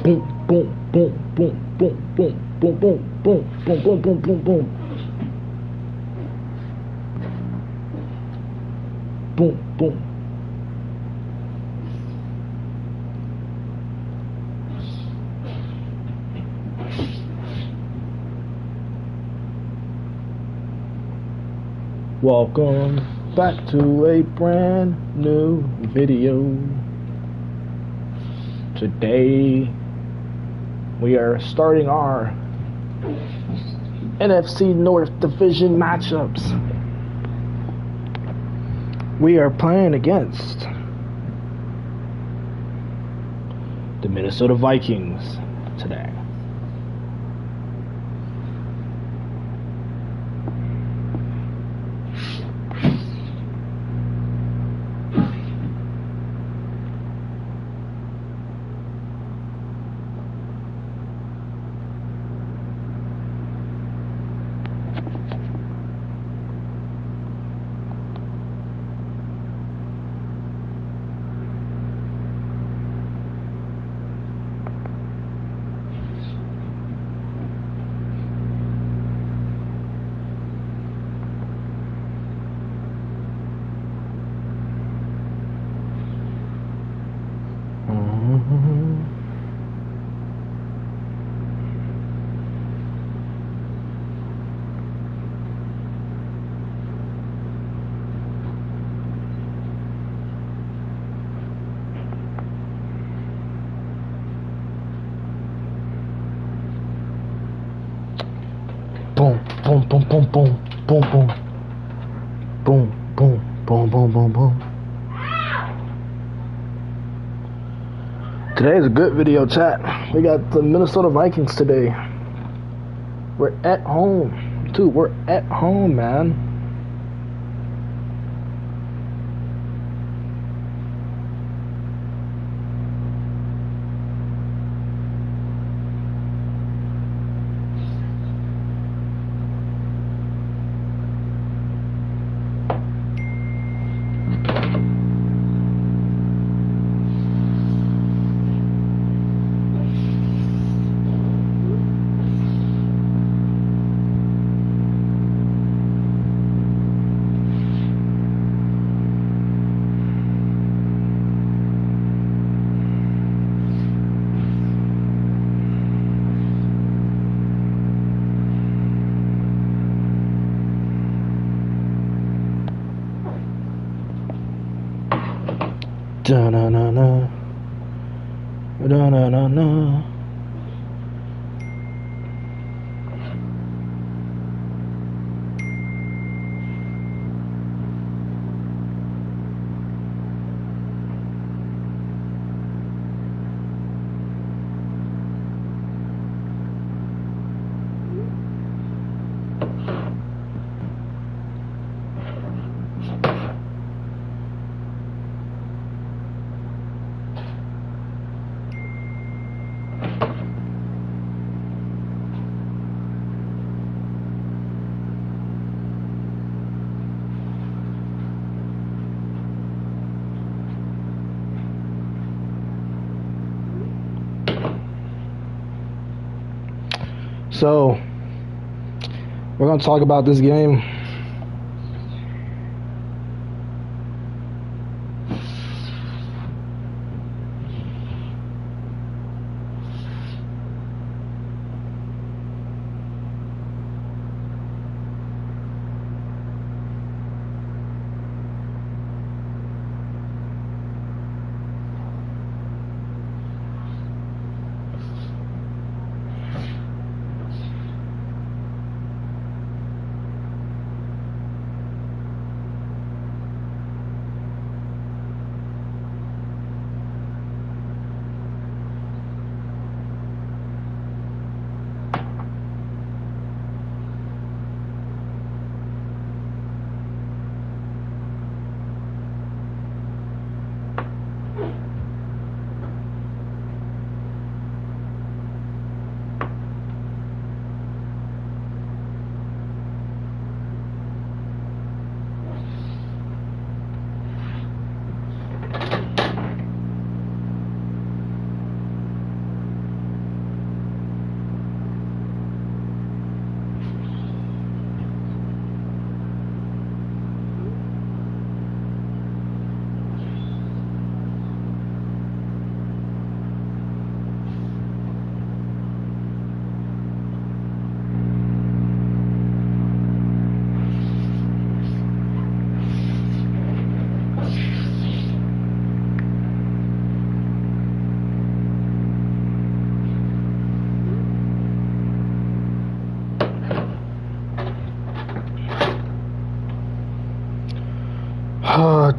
boom, boom, boom, boom, boom, boom, boom, boom, boom, boom, boom, boom, boom, boom. Boom, boom. Welcome back to a brand new video. Today we are starting our NFC North Division matchups. We are playing against the Minnesota Vikings today. Boom, boom, boom, boom, boom, boom, boom, boom, boom, boom, boom, boom, boom. Today is a good video, chat. We got the Minnesota Vikings today. We're at home, too. We're at home, man. Da-na-na-na. Da-na-na-na. So, we're going to talk about this game.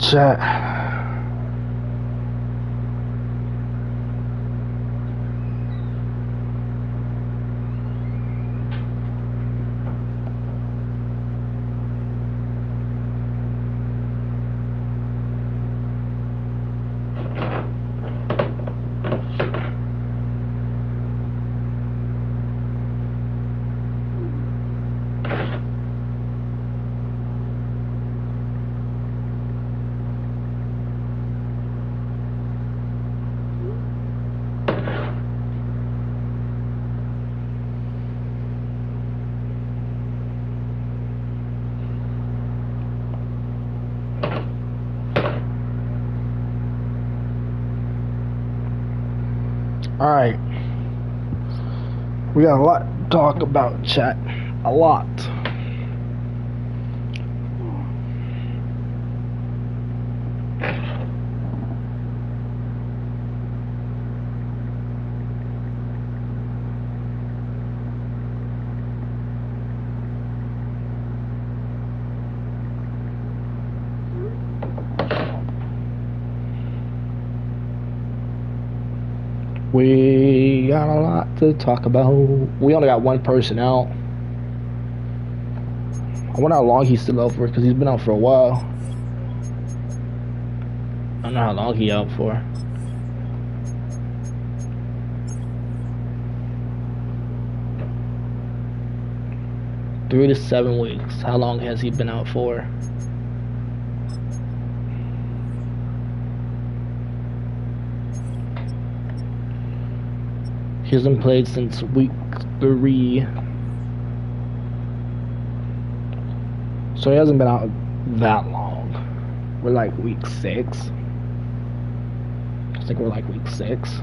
chat. Alright. We got a lot to talk about, chat. A lot. We got a lot to talk about. We only got one person out. I wonder how long he's still out for, because he's been out for a while. I don't know how long he's out for. Three to 7 weeks. How long has he been out for? He hasn't played since week 3. So he hasn't been out that long. We're like week 6. I think we're like week 6.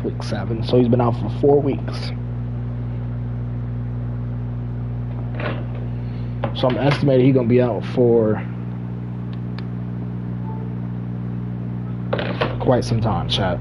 Week 7. So he's been out for 4 weeks. So I'm estimating he's gonna be out for quite some time, chat.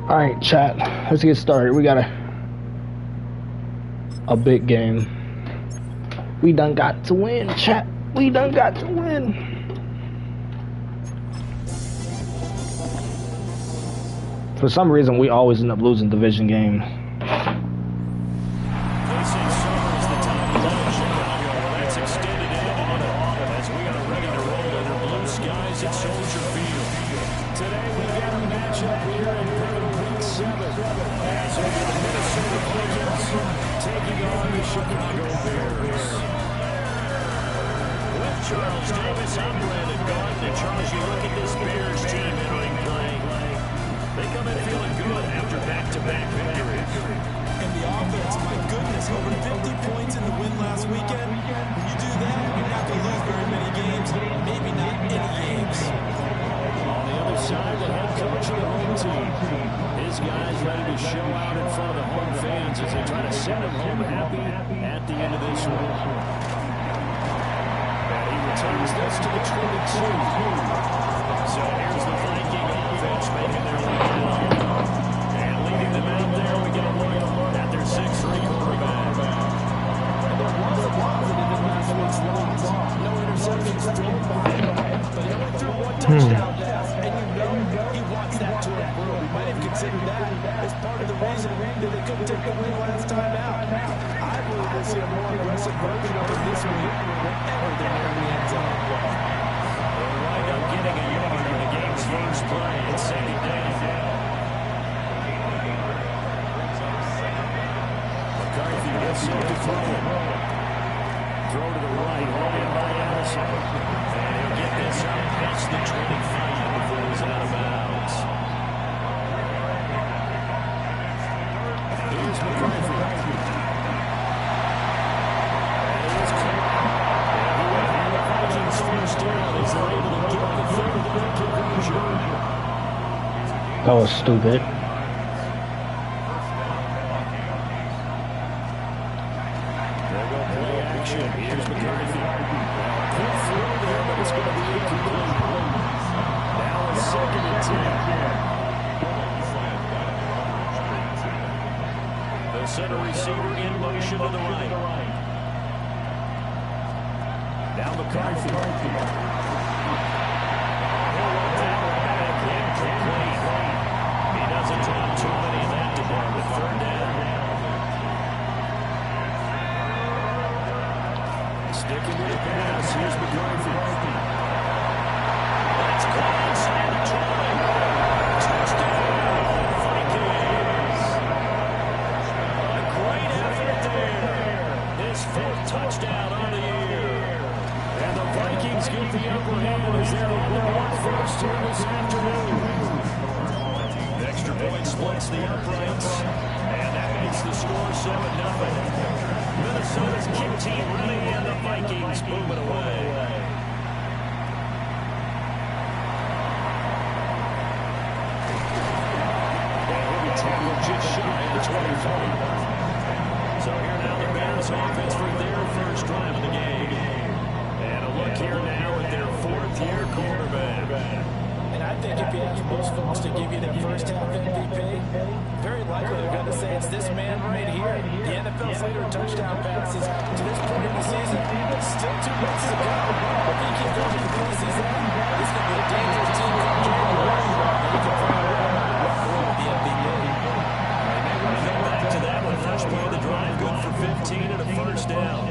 Alright, chat. Let's get started. We got a big game. We done got to win, chat. We done got to win. For some reason, we always end up losing division games. Charles Davis, I'm Brandon Garden, and Charles, you look at this Bears team entering play. They come in feeling good after back-to-back victories. And the offense, my goodness, over 50 points in the win last weekend. When you do that, you're not going to lose very many games, maybe not any games. On the other side, the head coach of the home team. His guys ready to show out in front of the home fans as they try to send them home happy at the end of this one. Turns this to the 22. So here's the Viking offense making their way down. And leading them out there, we get a look at their 6'3" quarterback. And there was a positive in last week's loss. No interceptions thrown by him, but he only threw one touchdown pass, and you know he wants that to improve. We might have considered that as part of the reason that they couldn't take the win last time out. I believe we'll see a more aggressive version of it this week whenever they're near the end zone. They'll wind up getting a yard in the game's first play. It's second down. McCarthy gets set to throw. Throw to the right, all in by Allison. And he'll get this up past the 25 before he's out of bounds. Here's McCarthy. That was stupid. They'll go play action. Here's McCarthy. Quick throw there, but it's going to be incomplete. Now it's 2nd and 10. The center receiver in motion to the right. Now McCarthy. He doesn't drop too many in that department. 3rd down. Sticking with the pass. Here's McCarthy. That's close and trying. Touchdown, Vikings. A great effort there. His 4th touchdown on the year. And the Vikings get the upper hand as they're on their 1-1 here this afternoon. Extra point splits the uprights, and that makes the score 7-0. Minnesota's kick team ready, and the Vikings move it away. And he'll be tackled just shy of the 25. So here now the Bears offense for their first drive of the game. And a look here now at their 4th-year quarterback. And I think if you ask most folks to give you their first half MVP, very likely they're going to say it's this man right here. The NFL's leader in touchdown passes to this point in the season. Still 2 months to go. If he keeps going to the place he's at, this could be a dangerous team come January. And he can find a way to walk away with the MVP. Go back to that one. First play of the drive, good for 15 and a first down.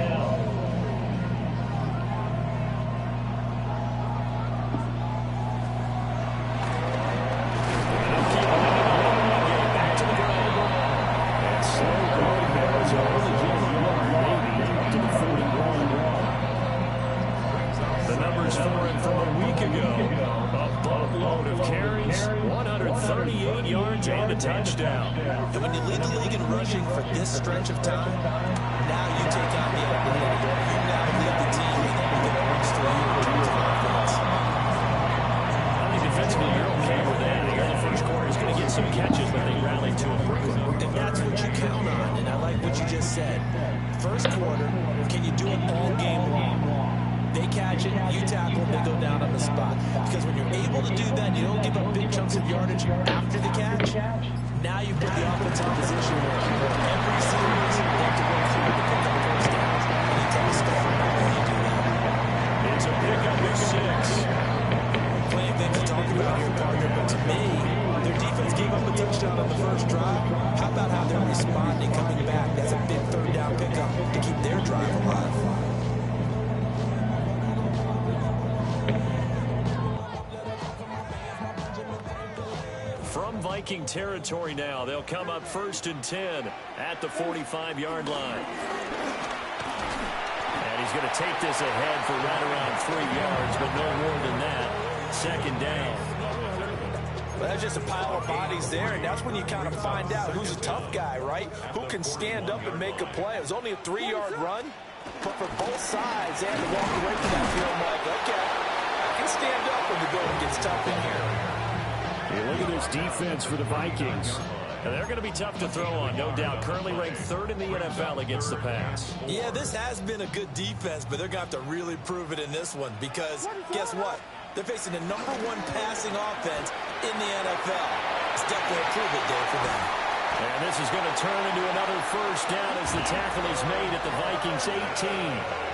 Touchdown. And when you lead the league in rushing for this stretch of time, now you take on the identity. You now lead the team in the next 3 years in terms of offense. I think defensively you're okay with that. Here in the first quarter is going to get some catches, but they rallied to improve. And that's what you count on, and I like what you just said. First quarter, can you do it all game long? They catch it, you tackle, they go down on the spot. Because when you're able to do that, you don't give up big chunks of yardage after the catch, now you put the offense in position where every series they have to work hard to pick up first downs, and you tell us stuff about when you do that. It's a pickup of 6. Plenty of things to talk about here, partner, but to me, their defense gave up a touchdown on the first drive. How about how they're responding, coming back? That's a big third down pickup to keep their drive alive. From Viking territory now, they'll come up 1st and 10 at the 45-yard line. And he's going to take this ahead for right around 3 yards, but no more than that. 2nd down. Well, that's just a pile of bodies there, and that's when you kind of find out who's a tough guy, right? Who can stand up and make a play. It was only a 3-yard run, but for both sides, they had to walk away from that field like, okay, I can stand up when the going gets tough in here. You look at this defense for the Vikings. And they're going to be tough to throw on, no doubt. Currently ranked 3rd in the NFL against the pass. Yeah, this has been a good defense, but they're going to have to really prove it in this one because guess what? They're facing the #1 passing offense in the NFL. It's definitely a prove-it day for them. And this is going to turn into another 1st down as the tackle is made at the Vikings 18.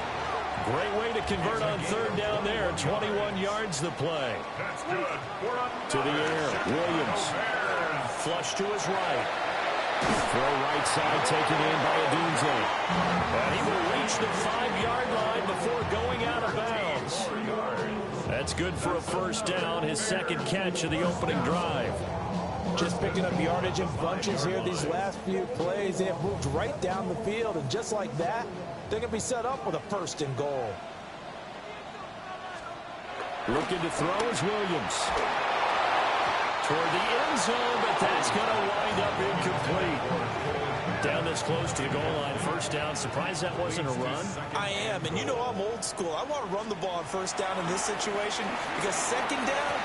Great way to convert on 3rd down there. 21 yards the play. To the air, Williams. Flush to his right. Throw right side taken in by Adunze. And he will reach the 5-yard line before going out of bounds. That's good for a 1st down, his 2nd catch of the opening drive. Just picking up yardage in bunches here these last few plays. They have moved right down the field, and just like that, they're going to be set up with a 1st and goal. Looking to throw is Williams. Toward the end zone, but that's going to wind up incomplete. Down this close to the goal line, 1st down. Surprised that wasn't a run? I am, and you know I'm old school. I want to run the ball on 1st down in this situation because 2nd down,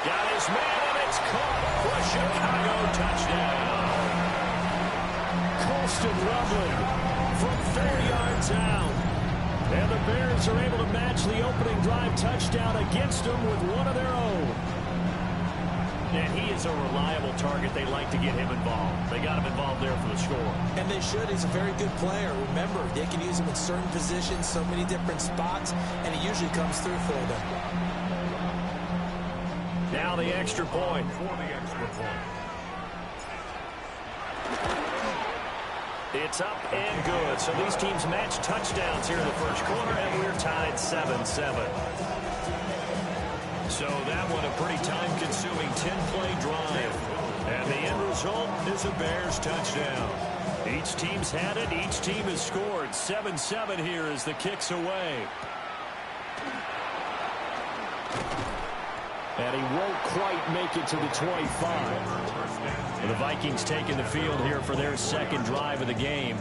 got his man, and it's caught for a Chicago touchdown. Colston rumbling from 4 yards out. And the Bears are able to match the opening drive touchdown against them with one of their own. And he is a reliable target. They like to get him involved. They got him involved there for the score. And they should. He's a very good player. Remember, they can use him in certain positions, so many different spots, and he usually comes through for them. Now the extra point. It's up and good. So these teams match touchdowns here in the 1st quarter, and we're tied 7-7. So that one a pretty time-consuming 10-play drive. And the end result is a Bears touchdown. Each team's had it. Each team has scored. 7-7 here as the kick's away. And he won't quite make it to the 25. And the Vikings taking the field here for their 2nd drive of the game.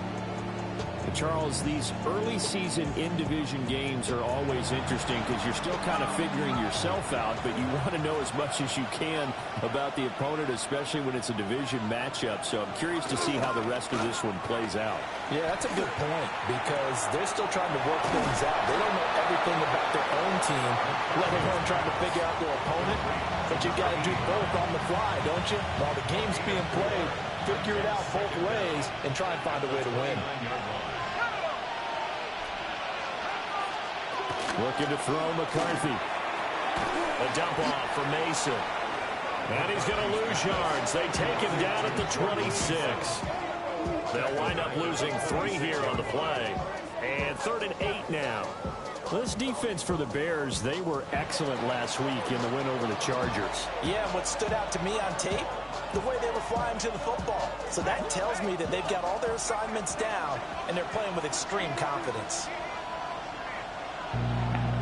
Charles, these early season in-division games are always interesting because you're still kind of figuring yourself out, but you want to know as much as you can about the opponent, especially when it's a division matchup. So I'm curious to see how the rest of this one plays out. Yeah, that's a good point because they're still trying to work things out. They don't know everything about their own team, let alone trying to figure out their opponent. But you got to do both on the fly, don't you? While the game's being played, figure it out both ways and try and find a way to win. Looking to throw McCarthy. A dump off for Mason. And he's going to lose yards. They take him down at the 26. They'll wind up losing 3 here on the play. And 3rd and 8 now. Well, this defense for the Bears, they were excellent last week in the win over the Chargers. Yeah, and what stood out to me on tape, the way they were flying to the football. So that tells me that they've got all their assignments down, and they're playing with extreme confidence.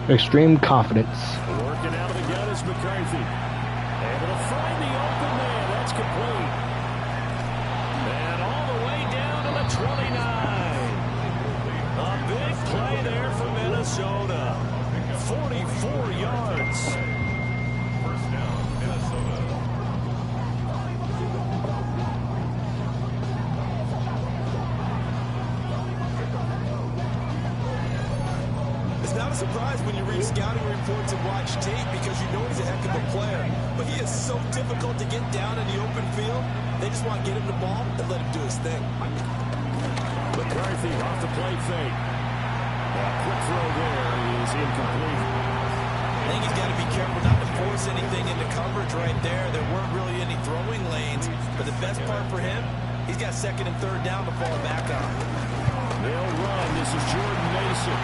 Extreme confidence. Working out of the gun is McCarthy. Able to find the open man. That's complete. And all the way down to the 29. A big play there for Minnesota. 44 yards. First down, Minnesota. not a surprise when you read scouting reports and watch tape because you know he's a heck of a player. But he is so difficult to get down in the open field. They just want to get him the ball and let him do his thing. McCarthy off the play fake. A quick throw there is incomplete. I think he's got to be careful not to force anything into coverage right there. There weren't really any throwing lanes. But the best part for him, he's got second and third down to fall back on. They'll run. This is Jordan Mason.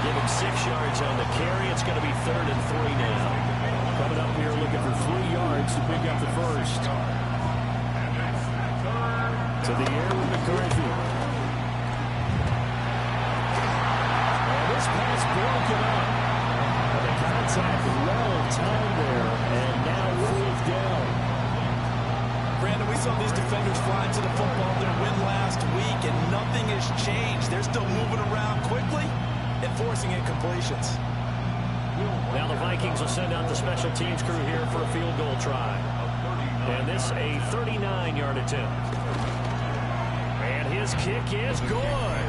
Give him 6 yards on the carry. It's going to be 3rd and 3 now. Coming up here looking for 3 yards to pick up the first. To the air with McCarthy. And this pass broken up. And the contact well in time there. And now 4th down. Brandon, we saw these defenders fly to the football their win last week, and nothing has changed. They're still moving around quickly and forcing incompletions. Now the Vikings will send out the special teams crew here for a field goal try. And this a 39-yard attempt. And his kick is good.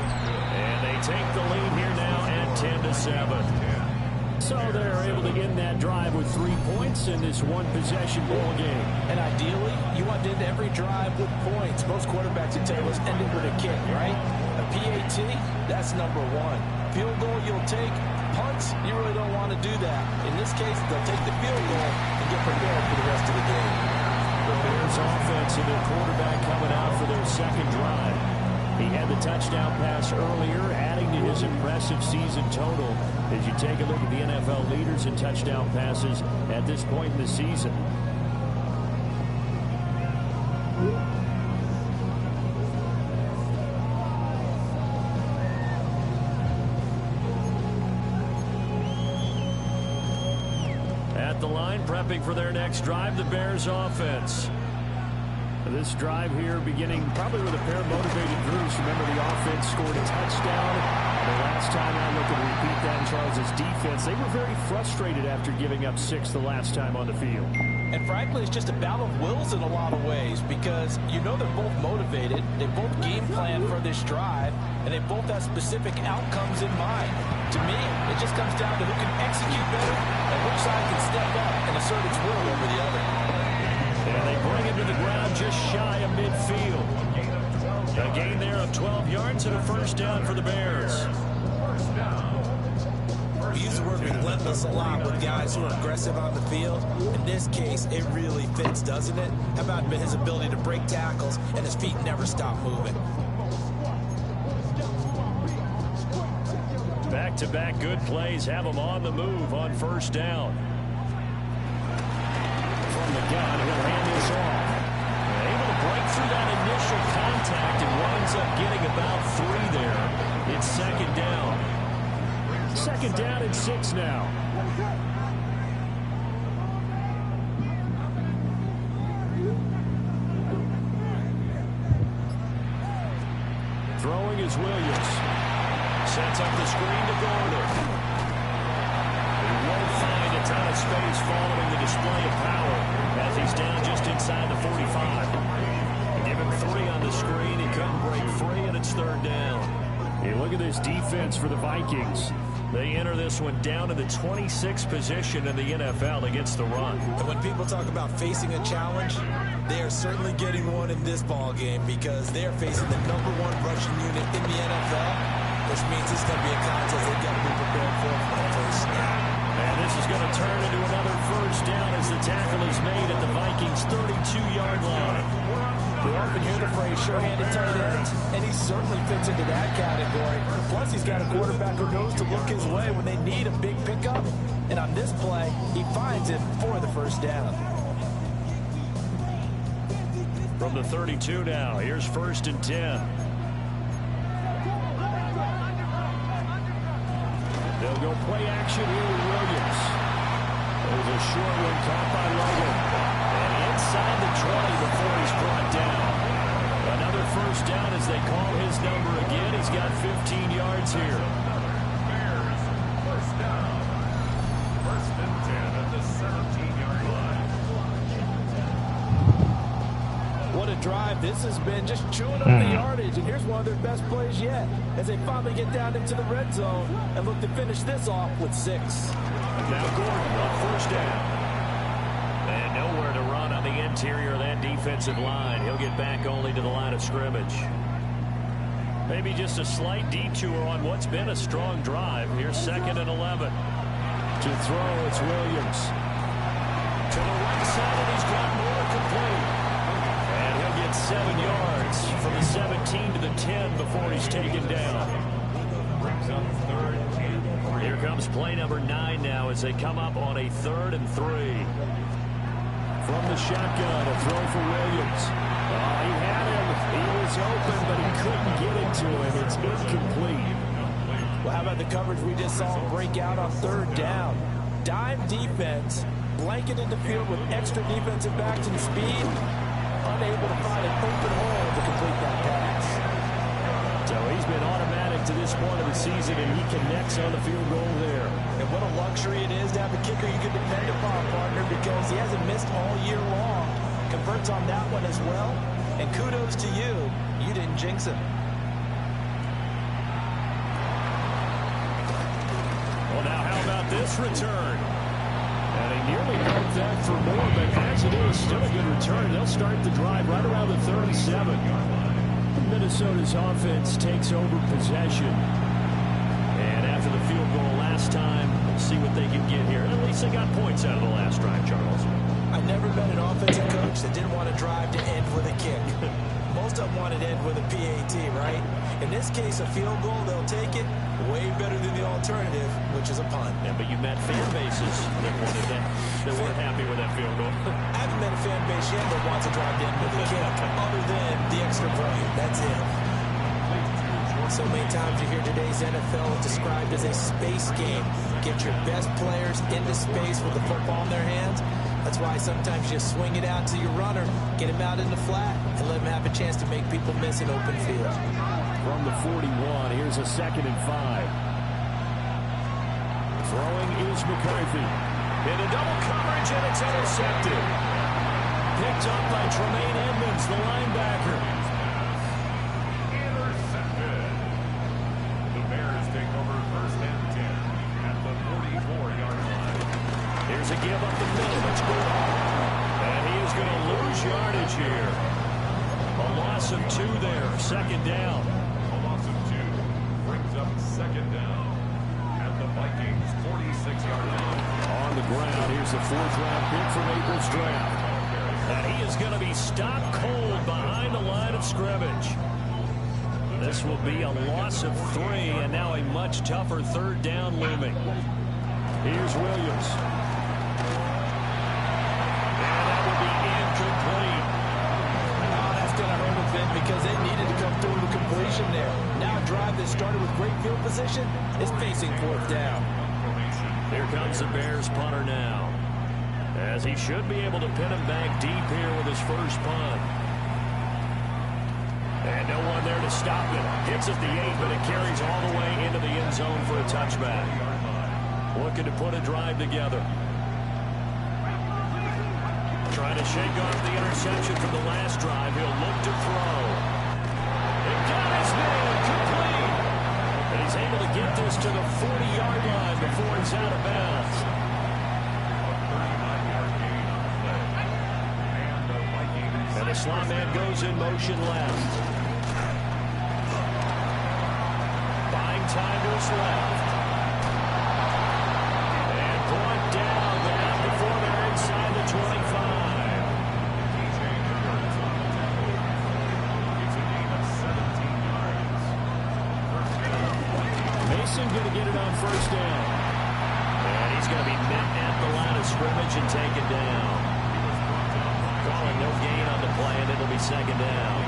And they take the lead here now at 10-7. So they're able to end that drive with 3 points in this one-possession ball game. And ideally, you want to end every drive with points. Most quarterbacks would tell us end it with a kick, right? A PAT, that's number 1. Field goal you'll take. Punts, you really don't want to do that. In this case, they'll take the field goal and get prepared for the rest of the game. The Bears offense and their quarterback coming out for their second drive. He had the touchdown pass earlier, adding to his impressive season total as you take a look at the NFL leaders in touchdown passes at this point in the season. At the line, prepping for their next drive, the Bears offense. This drive here beginning probably with a pair of motivated Drews. Remember, the offense scored a touchdown. The last time I look and repeat that in Charles' defense, they were very frustrated after giving up 6 the last time on the field. And frankly, it's just a battle of wills in a lot of ways because you know they're both motivated, they both game plan for this drive, and they both have specific outcomes in mind. To me, it just comes down to who can execute better and which side can step up and assert its will over the other. And they bring him to the ground just shy of midfield. A gain there of 12 yards and a first down for the Bears. We use the word relentless a lot with guys who are aggressive on the field. In this case, it really fits, doesn't it? How about his ability to break tackles and his feet never stop moving? Back-to-back good plays have him on the move on first down. From the gun, he'll hand this off. Able to break through that initial contact and winds up getting about 3 there. It's second down. Second down and 6 now. Throwing is Williams. Sets up the screen to Gordon. He won't find a ton of space following the display of power as he's down just inside the 45. Give him 3 on the screen. He couldn't break free, and it's third down. Hey, look at this defense for the Vikings. They enter this one down in the 26th position in the NFL against the run. And when people talk about facing a challenge, they are certainly getting one in this ball game because they are facing the #1 rushing unit in the NFL, which means this is going to be a contest they've got to be prepared for from the first snap. And this is going to turn into another first down as the tackle is made at the Vikings' 32-yard line. We often hear the phrase sure-handed tight ends, and he certainly fits into that category. Plus, he's got a quarterback who knows to look his way when they need a big pickup. And on this play, he finds it for the first down. From the 32 now, here's 1st and 10. They'll go play action here with Williams. There's a short one caught by Logan. And inside the 20 before he's brought down. Another first down as they call his number again. He's got 15 yards here. Bears, first down. 1st and 10 at the 17-yard line. What a drive, this has been just chewing up the yardage, and here's one of their best plays yet as they finally get down into the red zone and look to finish this off with 6. Now Gordon on first down. And nowhere to run on the interior of that defensive line. He'll get back only to the line of scrimmage. Maybe just a slight detour on what's been a strong drive. Here's 2nd and 11. To throw, it's Williams. To the right side, and he's got more complete. And he'll get 7 yards from the 17 to the 10 before he's taken down. Here comes play number 9 now as they come up on a 3rd and 3. From the shotgun, a throw for Williams. He had him. He was open, but he couldn't get it to him. It's incomplete. Well, how about the coverage we just saw him break out on 3rd down? Dime defense, blanketed the field with extra defensive backs and speed, unable to find an open hole to complete that pass. So he's been automatic to this point of the season, and he connects on the field goal there. And what a luxury it is to have a kicker you can depend upon, partner, because he hasn't missed all year long. Converts on that one as well. And kudos to you. You didn't jinx him. Well, now how about this return? And he nearly broke that for more, but as it is, still a good return. They'll start the drive right around the 37. Minnesota's offense takes over possession. And after the field goal last time, we'll see what they can get here. At least they got points out of the last drive, Charles. I never met an offensive coach that didn't want to drive to end with a kick. Most of them wanted to end with a PAT, right? In this case, a field goal, they'll take it. Way better than the alternative, which is a punt. Yeah, but you met fan bases that wanted that, that weren't happy with that field goal. I haven't met a fan base yet that wants to drive to end with a kick, other than the extra point. That's it. So many times you hear today's NFL described as a space game. Get your best players into space with the football in their hands. That's why sometimes you swing it out to your runner, get him out in the flat, and let him have a chance to make people miss an open field. From the 41, here's a 2nd and 5. Throwing is McCarthy. Into double coverage, and it's intercepted. Picked up by Tremaine Edmonds, the linebacker. Intercepted. The Bears take over 1st and 10 at the 44-yard line. Here's a give up the middle. It's good. And he is going to lose yardage here. A loss of 2 there. 2nd down. A loss of 2 brings up 2nd down at the Vikings 46-yard line. On the ground, here's the 4th-round pick from April's draft. And he is going to be stopped cold behind the line of scrimmage. This will be a loss of 3, and now a much tougher 3rd down looming. Here's Williams. And that will be incomplete. Oh, that's going to hurt a bit because they needed to come through the completion there. Now a drive that started with great field position is facing 4th down. Here comes the Bears punter now, as he should be able to pin him back deep here with his first punt. And no one there to stop it. Hits at the 8, but it carries all the way into the end zone for a touchback. Looking to put a drive together. Trying to shake off the interception from the last drive. He'll look to throw. It got his man complete. And he's able to get this to the 40-yard line before he's out of bounds. And the slot man goes in motion left. Buying time to his left. And brought down, but not before they're inside the 25. Mason going to get it on 1st down. And he's going to be met at the line of scrimmage and taken down. Calling no gain on the play, and it'll be 2nd down.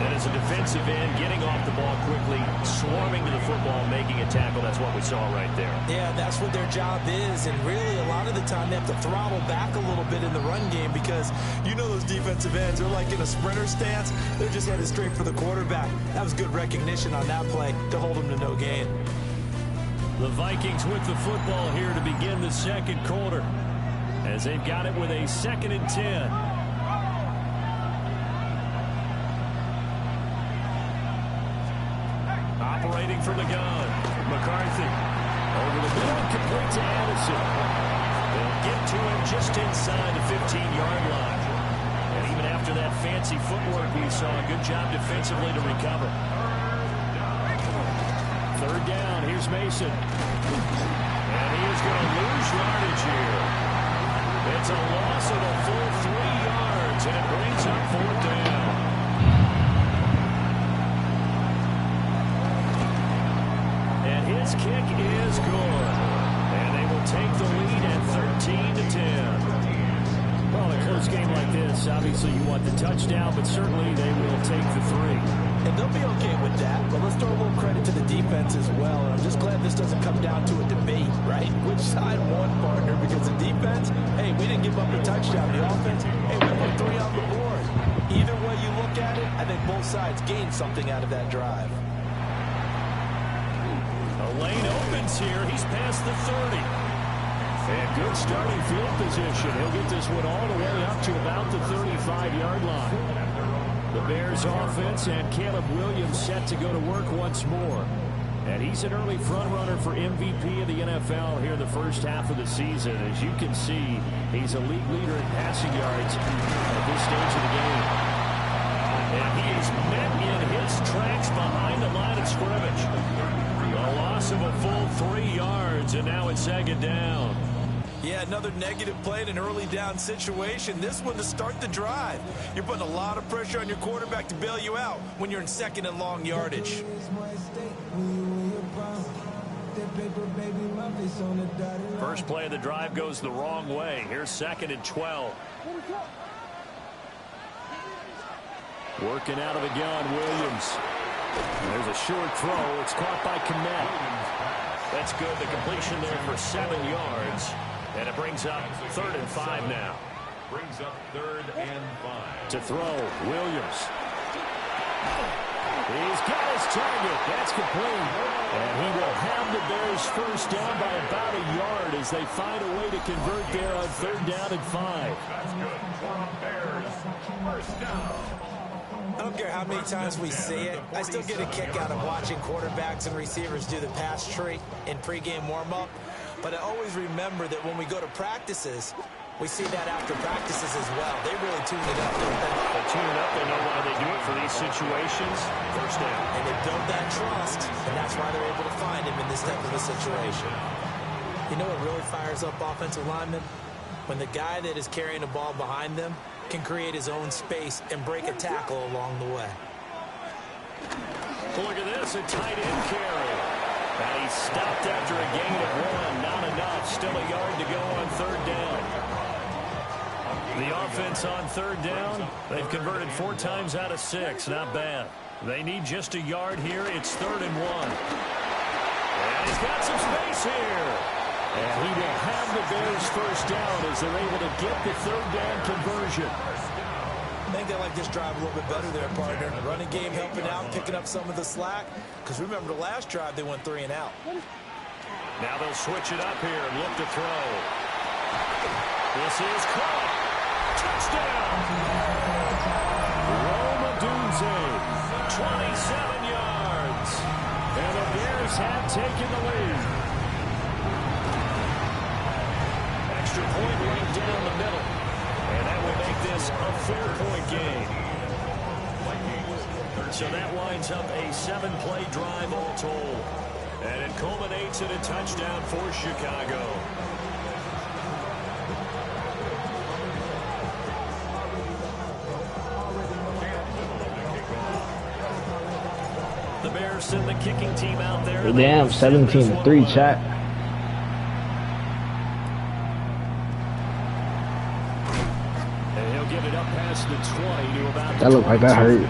And as a defensive end, getting off the ball quickly, swarming to the football, making a tackle. That's what we saw right there. Yeah, that's what their job is. And really, a lot of the time, they have to throttle back a little bit in the run game because you know those defensive ends, they're like in a sprinter stance. They're just headed straight for the quarterback. That was good recognition on that play to hold them to no gain. The Vikings with the football here to begin the 2nd quarter, as they've got it with a 2nd and 10. separating from the gun. McCarthy over the middle, complete to Addison. They'll get to him just inside the 15-yard line. And even after that fancy footwork we saw, a good job defensively to recover. Third down, here's Mason. And he is going to lose yardage here. It's a loss of a full 3 yards, and it brings up fourth down. And his kick is good. And they will take the lead at 13-10. Well, a close game like this, obviously you want the touchdown, but certainly they will take the 3. And they'll be okay with that, but let's throw a little credit to the defense as well. And I'm just glad this doesn't come down to a debate, right? Which side won, partner? Because the defense, hey, we didn't give up a touchdown. The offense, hey, we put 3 on the board. Either way you look at it, I think both sides gained something out of that drive. A lane opens here. He's past the 30. And good starting field position. He'll get this one all the way up to about the 35-yard line. The Bears offense and Caleb Williams set to go to work once more. And he's an early front runner for MVP of the NFL here in the first half of the season. As you can see, he's a league leader in passing yards at this stage of the game. And he is met in his tracks behind the line of scrimmage. A loss of a full 3 yards, and now it's second down. Yeah, another negative play in an early down situation. This one to start the drive. You're putting a lot of pressure on your quarterback to bail you out when you're in second and long yardage. First play of the drive goes the wrong way. Here's 2nd and 12. Working out of the gun, Williams. And there's a short throw. It's caught by Kmet. That's good. The completion there for 7 yards. And it brings up 3rd and 5 now. Brings up 3rd and 5. To throw, Williams. He's got his target. That's complete. And he will have the Bears first down by about a yard as they find a way to convert there on 3rd down and 5. That's good. Bears first down. I don't care how many times we see it. I still get a kick out of watching quarterbacks and receivers do the pass tree in pregame warm-up. But I always remember that when we go to practices, we see that after practices as well. They really tune it up. They tune it up. They know why they do it for these situations. First down. And they build that trust, and that's why they're able to find him in this type of a situation. You know what really fires up offensive linemen? When the guy that is carrying the ball behind them can create his own space and break a tackle along the way. Look at this, a tight end carry. And he stopped after a gain of 1. Not enough. Still a yard to go on 3rd down. The offense on 3rd down, they've converted 4 times out of 6. Not bad. They need just a yard here. It's 3rd and 1. And he's got some space here. And he will have the Bears first down as they're able to get the 3rd down conversion. I think they like this drive a little bit better there, partner. Running game helping out, picking up some of the slack. Because remember, the last drive, they went 3 and out. Now they'll switch it up here and look to throw. This is caught. Touchdown. Roma Dunze, 27 yards. And the Bears have taken the lead. Extra point right down the middle. And that will make this a 4-point game. So that winds up a 7-play drive all told. And it culminates in a touchdown for Chicago. The Bears send the kicking team out there. Damn, 17-3, chat. And he'll give it up past the 20 to about the That looked like that hurt.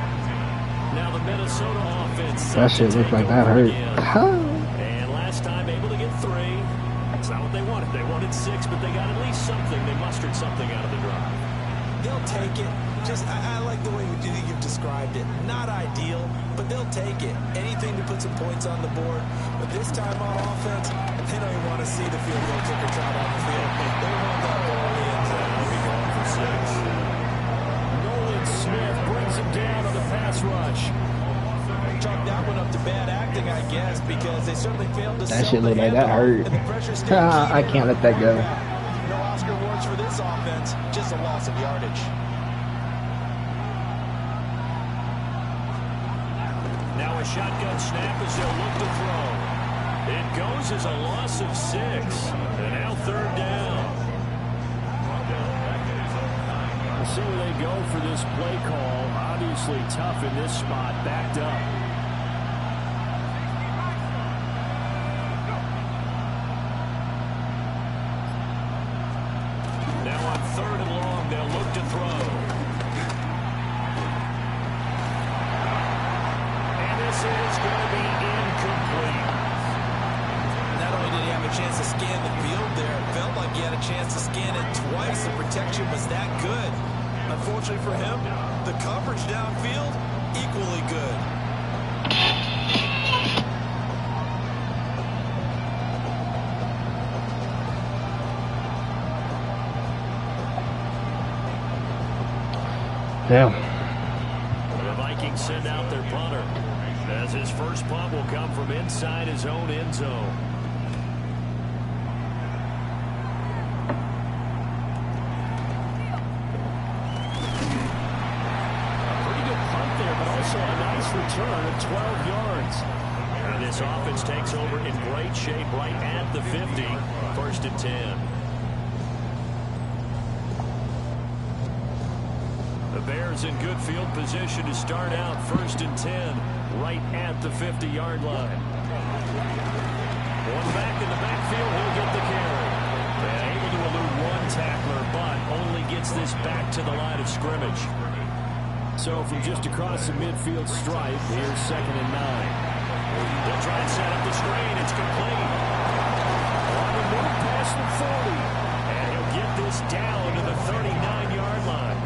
Now the Minnesota offense. That shit looked like that hurt. And last time able to get 3. That's not what they wanted. They wanted 6, but they got at least something. They mustered something out of the drive. They'll take it. Just, I like the way you've described it. Not ideal, but they'll take it. Anything to put some points on the board. But this time on offense, they don't even want to see the field goal kicker trot on the field. They want that ball in the end zone. They'll be going for 6. Nolan Smith brings him down on the pass rush. chalk that one up to bad acting, I guess, because they certainly failed to That sell shit the look like that handoff, hurt. and the pressure stayed key I can't let that go. No Oscar awards for this offense, just a loss of yardage. Now a shotgun snap as they'll look to throw. It goes as a loss of 6. And now 3rd down. We'll see where they go for this play call. Obviously tough in this spot, backed up. Now on 3rd and long, they'll look to throw. And this is going to be incomplete. Not only did he have a chance to scan the field there, it felt like he had a chance to scan it twice. The protection was that good. Unfortunately for him, the coverage downfield, equally good. Damn. The Vikings send out their punter, as his first punt will come from inside his own end zone. A nice return of 12 yards. And this offense takes over in great shape right at the 50. 1st and 10. The Bears in good field position to start out 1st and 10 right at the 50-yard line. One back in the backfield, he'll get the carry. And able to elude one tackler, but only gets this back to the line of scrimmage. So from just across the midfield stripe, here's 2nd and 9. They'll try and set up the screen. It's complete. On the move past the 40. And he'll get this down to the 39-yard line.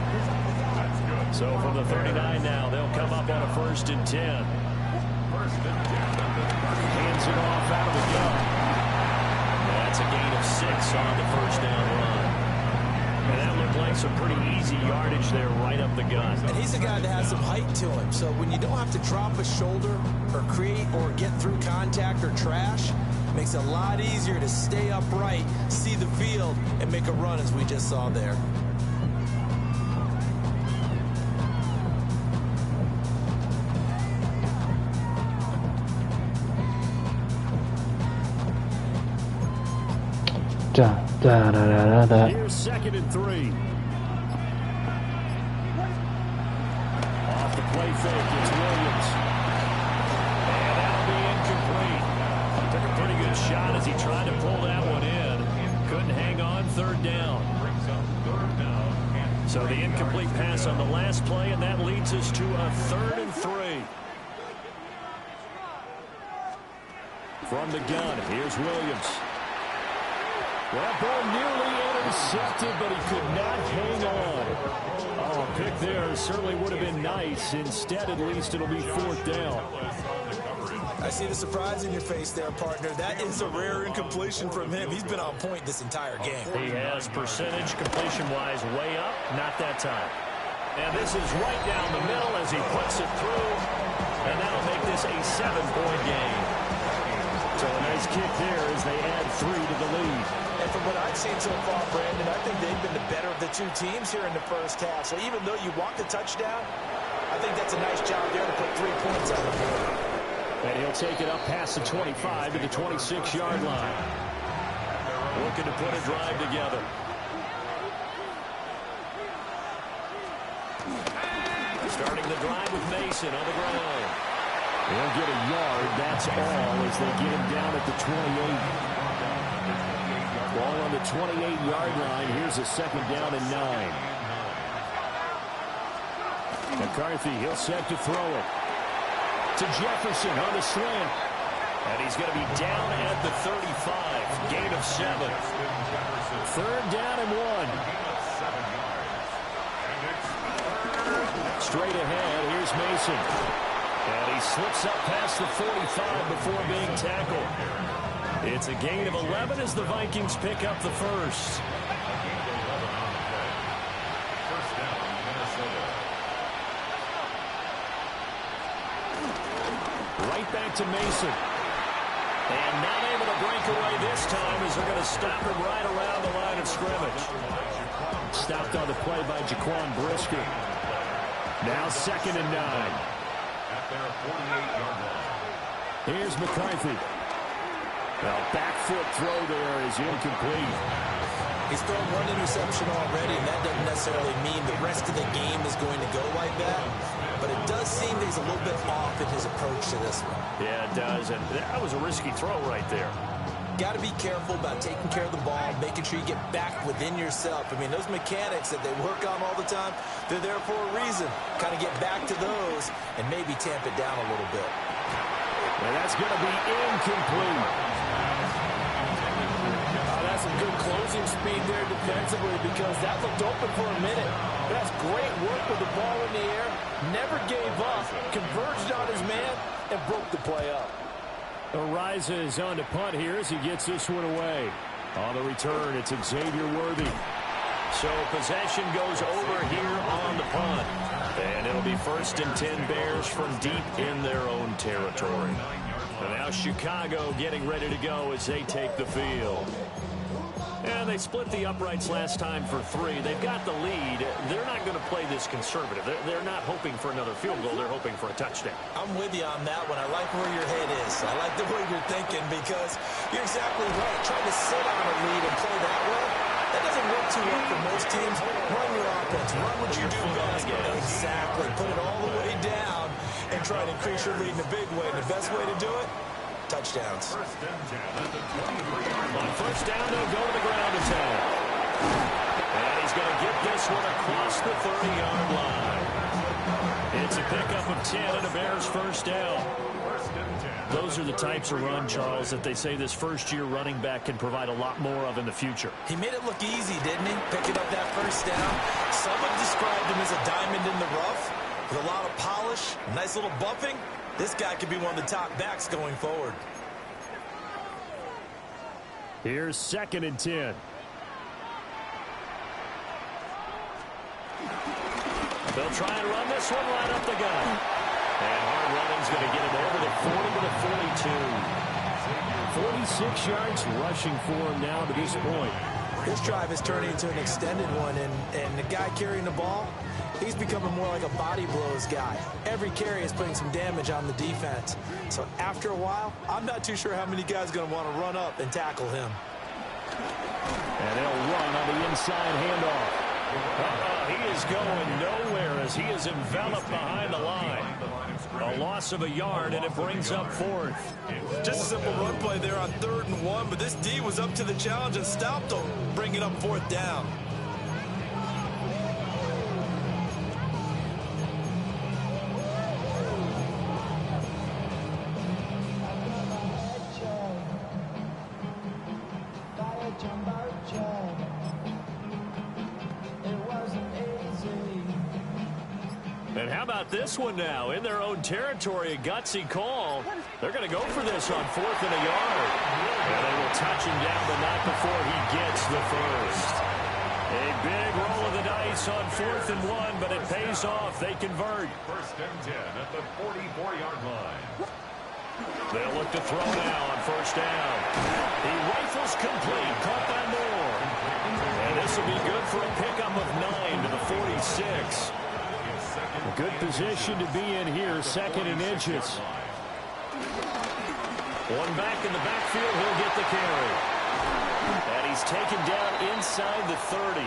So from the 39 now, they'll come up on a 1st and 10. Hands it off out of the gun. That's a gain of 6 on the 1st down run. And that looked like some pretty easy yardage there right up the gut. And he's a guy that has some height to him. So when you don't have to drop a shoulder or create or get through contact or trash, it makes it a lot easier to stay upright, see the field, and make a run as we just saw there. Here's 2nd and 3. Off the play fake, it's Williams. And that'll be incomplete. Took a pretty good shot as he tried to pull that one in. Couldn't hang on. 3rd down. So the incomplete pass on the last play, and that leads us to a 3rd and 3. From the gun, here's Williams. That ball nearly intercepted, but he could not hang on. Oh, a pick there certainly would have been nice. Instead, at least, it'll be 4th down. I see the surprise in your face there, partner. That is a rare incompletion from him. He's been on point this entire game. He has percentage completion-wise way up. Not that time. And this is right down the middle as he puts it through. And that'll make this a 7-point game. So a nice kick there as they add 3 to the lead. And from what I've seen so far, Brandon, I think they've been the better of the two teams here in the first half. So even though you want the touchdown, I think that's a nice job there to put 3 points on the board. And he'll take it up past the 25 to the 26-yard line. Looking to put a drive together. Starting the drive with Mason on the ground. They'll get a yard, that's all, as they get him down at the 28. Ball on the 28-yard line. Here's a 2nd down and 9. McCarthy, he'll set to throw it. To Jefferson on the slant. And he's going to be down at the 35. Gain of 7. 3rd down and 1. Straight ahead, here's Mason. And he slips up past the 45 before being tackled. It's a gain of 11 as the Vikings pick up the first. it to Mason. And not able to break away this time as they're going to stop him right around the line of scrimmage. Stopped on the play by Jaquan Brisker. Now 2nd and 9. At their 48-yard line. Here's McCarthy. Well, back foot throw there is incomplete. He's thrown one interception already, and that doesn't necessarily mean the rest of the game is going to go like that. But it does seem that he's a little bit off in his approach to this one. Yeah, it does. And that was a risky throw right there. Got to be careful about taking care of the ball, making sure you get back within yourself. I mean, those mechanics that they work on all the time, they're there for a reason. Kind of get back to those and maybe tamp it down a little bit. And that's going to be incomplete. That's some good closing speed there defensively because that looked open for a minute. But that's great work with the ball in the air. Never gave up, converged on his man, and broke the play up. Ariza is on to punt here as he gets this one away. On the return, it's Xavier Worthy. So possession goes over here on the punt. And it'll be 1st and 10 Bears from deep in their own territory. And now Chicago getting ready to go as they take the field. And they split the uprights last time for 3. They've got the lead. They're not going to play this conservative. They're not hoping for another field goal. They're hoping for a touchdown. I'm with you on that one. I like where your head is. I like the way you're thinking because you're exactly right. Trying to sit on a lead and play that way, that doesn't work too well for most teams. Run your offense. Run what you do best. Exactly. Put it all the way down and try to increase your lead in a big way. The best way to do it, touchdowns. 1st and 10 at the 23-yard line. On 1st down, they'll go to the ground attack. And he's going to get this one across the 30-yard line. It's a pickup of 10 and a Bears 1st down. 1st and 10. Those are the types of run, Charles, that they say this first-year running back can provide a lot more of in the future. He made it look easy, didn't he? Picking up that 1st down. Someone described him as a diamond in the rough with a lot of polish, nice little bumping. This guy could be one of the top backs going forward. Here's 2nd and 10. They'll try and run this one right up the gut. And hard running's going to get him over the 40 to the 42. 46 yards rushing for him now to this point. This drive is turning into an extended one, and the guy carrying the ball, he's becoming more like a body blows guy. Every carry is putting some damage on the defense. So after a while, I'm not too sure how many guys are going to want to run up and tackle him. And they'll run on the inside handoff. He is going nowhere as he is enveloped behind the line. A loss of a yard, and it brings up 4th. Just a simple run play there on 3rd and 1, but this D was up to the challenge and stopped him, bringing up 4th down. And how about this one now? In their own territory, a gutsy call. They're going to go for this on 4th and a yard. And they will touch him down, but not before he gets the 1st. A big roll of the dice on 4th and 1, but it pays off. They convert. 1st and 10 at the 44-yard line. They'll look to throw now on 1st down. He rifles complete, caught by Moore. And this will be good for a pickup of 9 to the 46. A good position to be in here, 2nd and inches. One back in the backfield, he'll get the carry. And he's taken down inside the 30.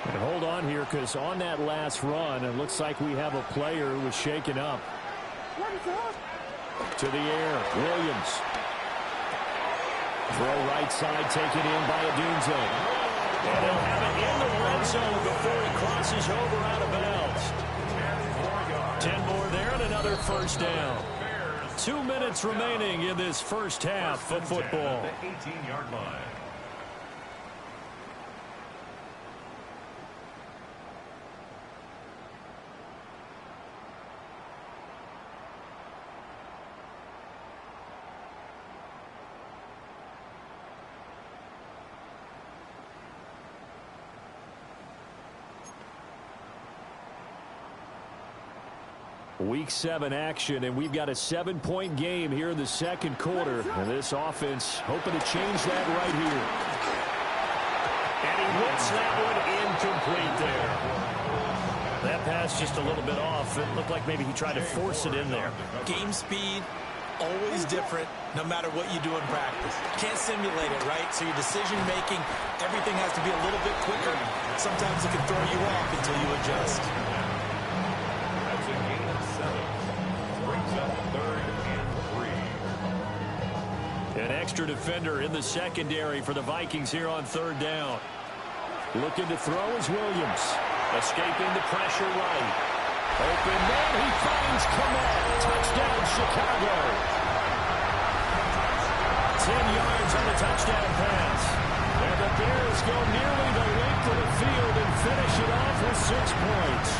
And hold on here, because on that last run, it looks like we have a player who was shaken up. To the air, Williams. Throw right side, taken in by Adunze. And he'll have it in the red zone before he crosses over out of bounds. 10 more there and another 1st down. 2 minutes remaining in this first half of football. The 18-yard line. Week 7 action, and we've got a 7-point game here in the second quarter. And this offense hoping to change that right here. And he whips that one incomplete there. That pass just a little bit off. It looked like maybe he tried to force it in there. Game speed, always different, no matter what you do in practice. Can't simulate it, right? So your decision-making, everything has to be a little bit quicker. Sometimes it can throw you off until you adjust. That's a gain of 7. Brings up 3rd and 3. An extra defender in the secondary for the Vikings here on 3rd down. Looking to throw is Williams. Escaping the pressure right. Open man, he finds Komet. Touchdown, Chicago. 10 yards on the touchdown pass. And the Bears go nearly the length of the field and finish it off with 6 points.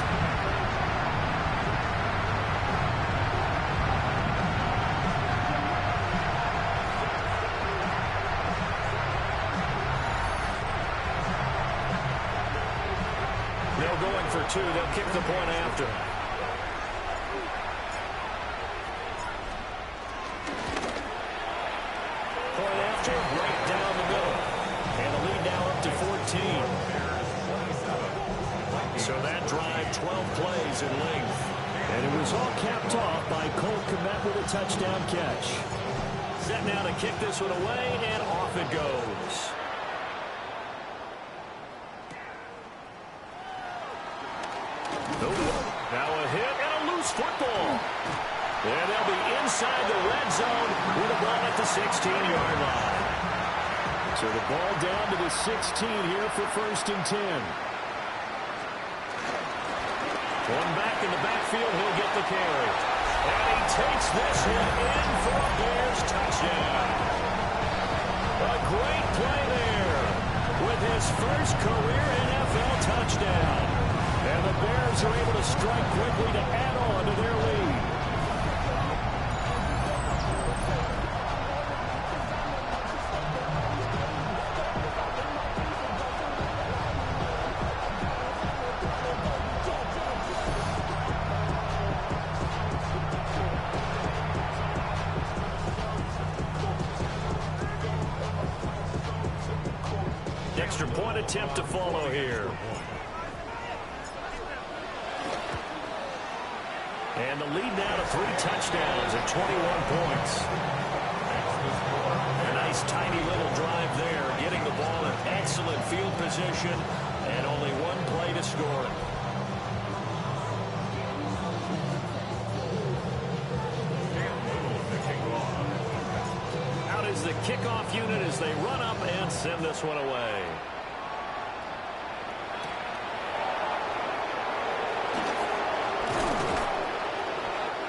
They're going for 2. They'll kick the point after. Point after, right down the middle. And the lead now up to 14. So that drive, 12 plays in length. And it was all capped off by Cole Kmet with a touchdown catch. Set now to kick this one away, and off it goes. Now a hit and a loose football. And they'll be inside the red zone with the ball at the 16-yard line. So the ball down to the 16 here for 1st and 10. One back in the backfield, he'll get the carry. And he takes this hit in for a Bears touchdown. A great play there with his first career NFL touchdown. And the Bears are able to strike quickly to add on to their lead. Extra point attempt to follow here. And the lead now to 3 touchdowns at 21 points. A nice tiny little drive there, getting the ball in excellent field position, and only 1 play to score it. Out is the kickoff unit as they run up and send this one away.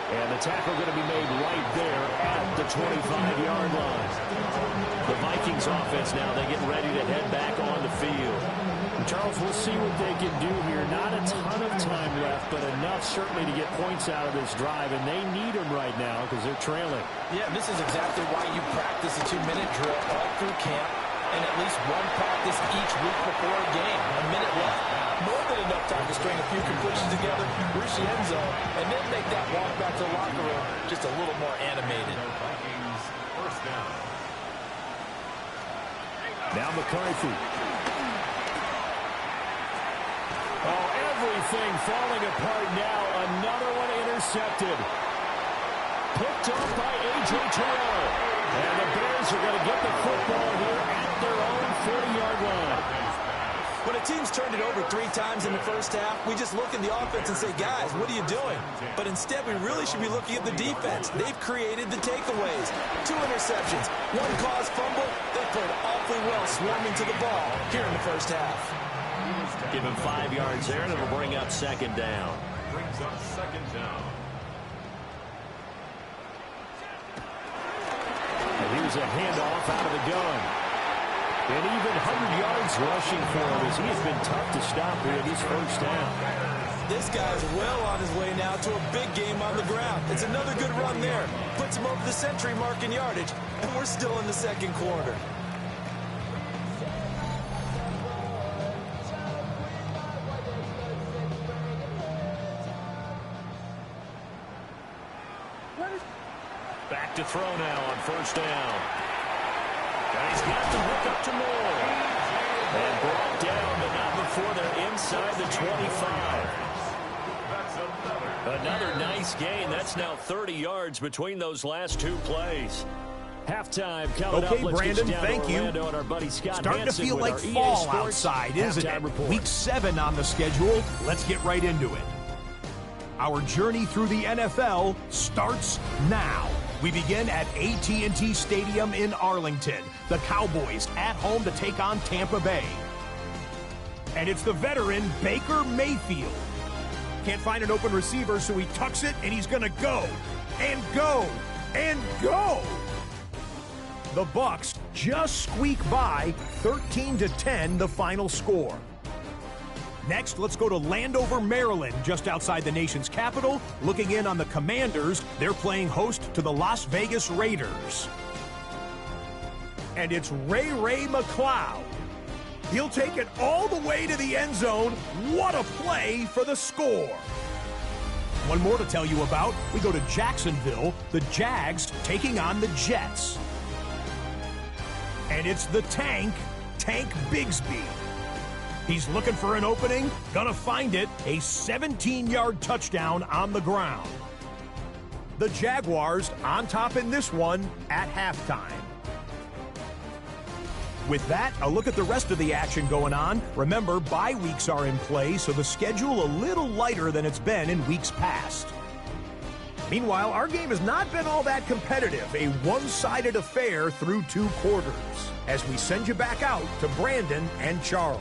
And the tackle going to be made right there at the 25-yard line. The Vikings offense now, they get ready to head back on the field. Charles, we'll see what they can do here. Not a ton of time left, but enough certainly to get points out of this drive, and they need them right now because they're trailing. Yeah, this is exactly why you practice a 2-minute drill all through camp and at least one practice each week before a game. A minute left. More than enough time to string a few completions together, reach the end zone, and then make that walk back to the locker room just a little more animated. Vikings 1st down. Now McCarthy. Oh, everything falling apart now. Another one intercepted. Picked up by A.J. Terrell. And the Bears are going to get the football here at their own 40-yard line. When a team's turned it over 3 times in the first half, we just look at the offense and say, guys, what are you doing? But instead, we really should be looking at the defense. They've created the takeaways. 2 interceptions, 1 caused fumble. They played awfully well swarming to the ball here in the first half. Give him 5 yards there, and it'll bring up 2nd down. Brings up 2nd down. And here's a handoff out of the gun. And even 100 yards rushing for him as he has been tough to stop here in this first down. This guy's well on his way now to a big game on the ground. It's another good run there. Puts him over the century mark in yardage, and we're still in the second quarter. throw now on first down. And he's got the hook up to Moore. And brought down, but not before they're inside the 25. Another nice gain. That's now 30 yards between those last two plays. Halftime coming up. Okay, Let's Brandon, get thank you. And our buddy Scott Starting Hansen to feel with like our fall EA Sports outside, isn't it? report. Week 7 on the schedule. Let's get right into it. Our journey through the NFL starts now. We begin at AT&T Stadium in Arlington. The Cowboys at home to take on Tampa Bay. And it's the veteran Baker Mayfield. Can't find an open receiver, so he tucks it, and he's going to go, and go, and go. The Bucs just squeak by, 13-10, the final score. Next, let's go to Landover, Maryland, just outside the nation's capital. Looking in on the Commanders, they're playing host to the Las Vegas Raiders. And it's Ray McCloud. He'll take it all the way to the end zone. What a play for the score. One more to tell you about. We go to Jacksonville, the Jags taking on the Jets. And it's the Tank Bigsby. He's looking for an opening, gonna find it, a 17-yard touchdown on the ground. The Jaguars on top in this one at halftime. With that, a look at the rest of the action going on. Remember, bye weeks are in play, so the schedule a little lighter than it's been in weeks past. Meanwhile, our game has not been all that competitive, a one-sided affair through 2 quarters, as we send you back out to Brandon and Charles.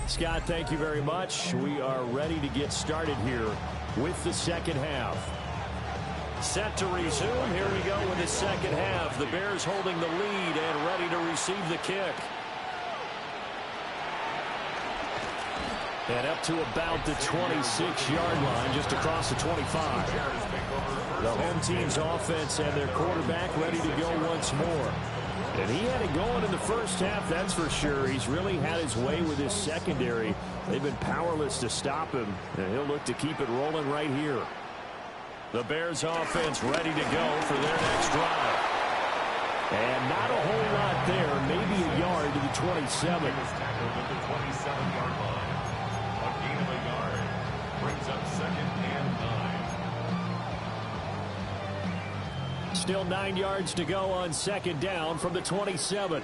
Scott, thank you very much. We are ready to get started here with the second half. Set to resume. Here we go with the second half. The Bears holding the lead and ready to receive the kick. And up to about the 26-yard line, just across the 25. The home team's offense and their quarterback ready to go once more. And he had it going in the first half, that's for sure. He's really had his way with his secondary. They've been powerless to stop him, and he'll look to keep it rolling right here. The Bears offense ready to go for their next drive. And not a whole lot there, maybe a yard to the 27. The 27-yard line. A gain of a yard brings up 2nd and 9. Still 9 yards to go on second down from the 27.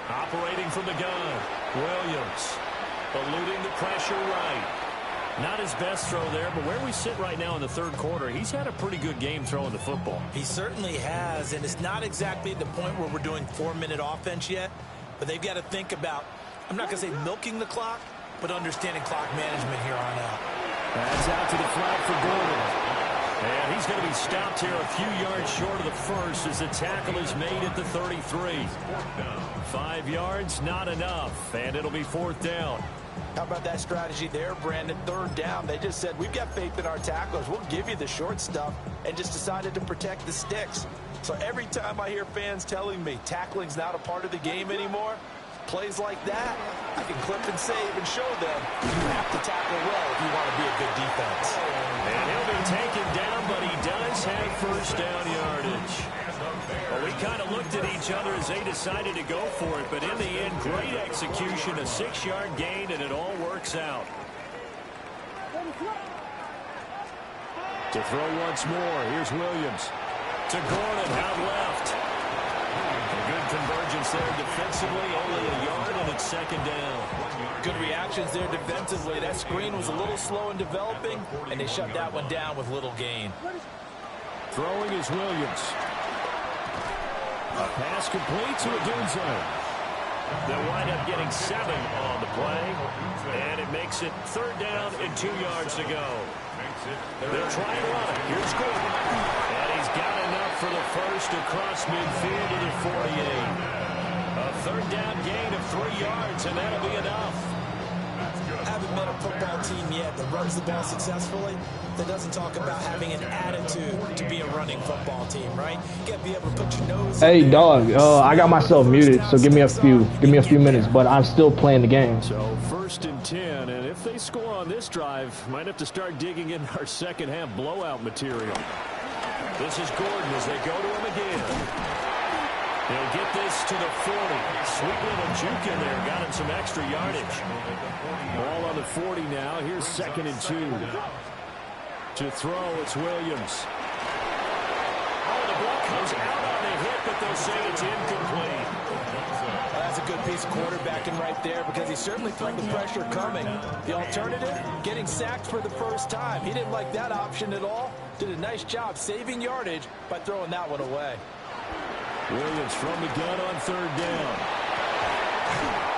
Operating from the gun, Williams eluding the pressure right. Not his best throw there, but where we sit right now in the third quarter, he's had a pretty good game throwing the football. He certainly has, and it's not exactly at the point where we're doing 4-minute offense yet, but they've got to think about, I'm not going to say milking the clock, but understanding clock management here on out. That's out to the flat for Gordon. And he's going to be stopped here a few yards short of the first as the tackle is made at the 33. 5 yards, not enough, and it'll be 4th down. How about that strategy there, Brandon? 3rd down. They just said, we've got faith in our tacklers. We'll give you the short stuff, and just decided to protect the sticks. So every time I hear fans telling me tackling's not a part of the game anymore, plays like that, I can clip and save and show them you have to tackle well if you want to be a good defense. And he'll be taken down, but he does have first down yardage. Well, we kind of looked at each other as they decided to go for it, but in the end, great execution, a 6-yard gain, and it all works out. To throw once more, here's Williams. To Gordon, out left. A good convergence there defensively, only a yard, and it's 2nd down. Good reactions there defensively. That screen was a little slow in developing, and they shut that one down with little gain. Throwing is Williams. A pass complete to Adunze. They'll wind up getting 7 on the play, and it makes it 3rd down and 2 yards to go. They'll try and run it. Here's Gordon. And he's got enough for the first across midfield to the 48. A 3rd down gain of 3 yards, and that'll be enough. I haven't met a football team yet that runs the ball successfully that doesn't talk about having an attitude to be a running football team, right? You got to be able to put your nose Hey, in there, dog. I got myself muted, so give me a few minutes. But I'm still playing the game. So 1st and 10, and if they score on this drive, might have to start digging in our second half blowout material. This is Gordon as they go to him again. He'll get this to the 40. Sweet little juke in there. Got him some extra yardage. Ball on the 40 now. Here's 2nd and 2. To throw, it's Williams. Oh, the ball comes out on the hit, but they'll say it's incomplete. That's a good piece of quarterbacking right there because he certainly felt the pressure coming. The alternative, getting sacked for the first time. He didn't like that option at all. Did a nice job saving yardage by throwing that one away. Williams from the gun on 3rd down.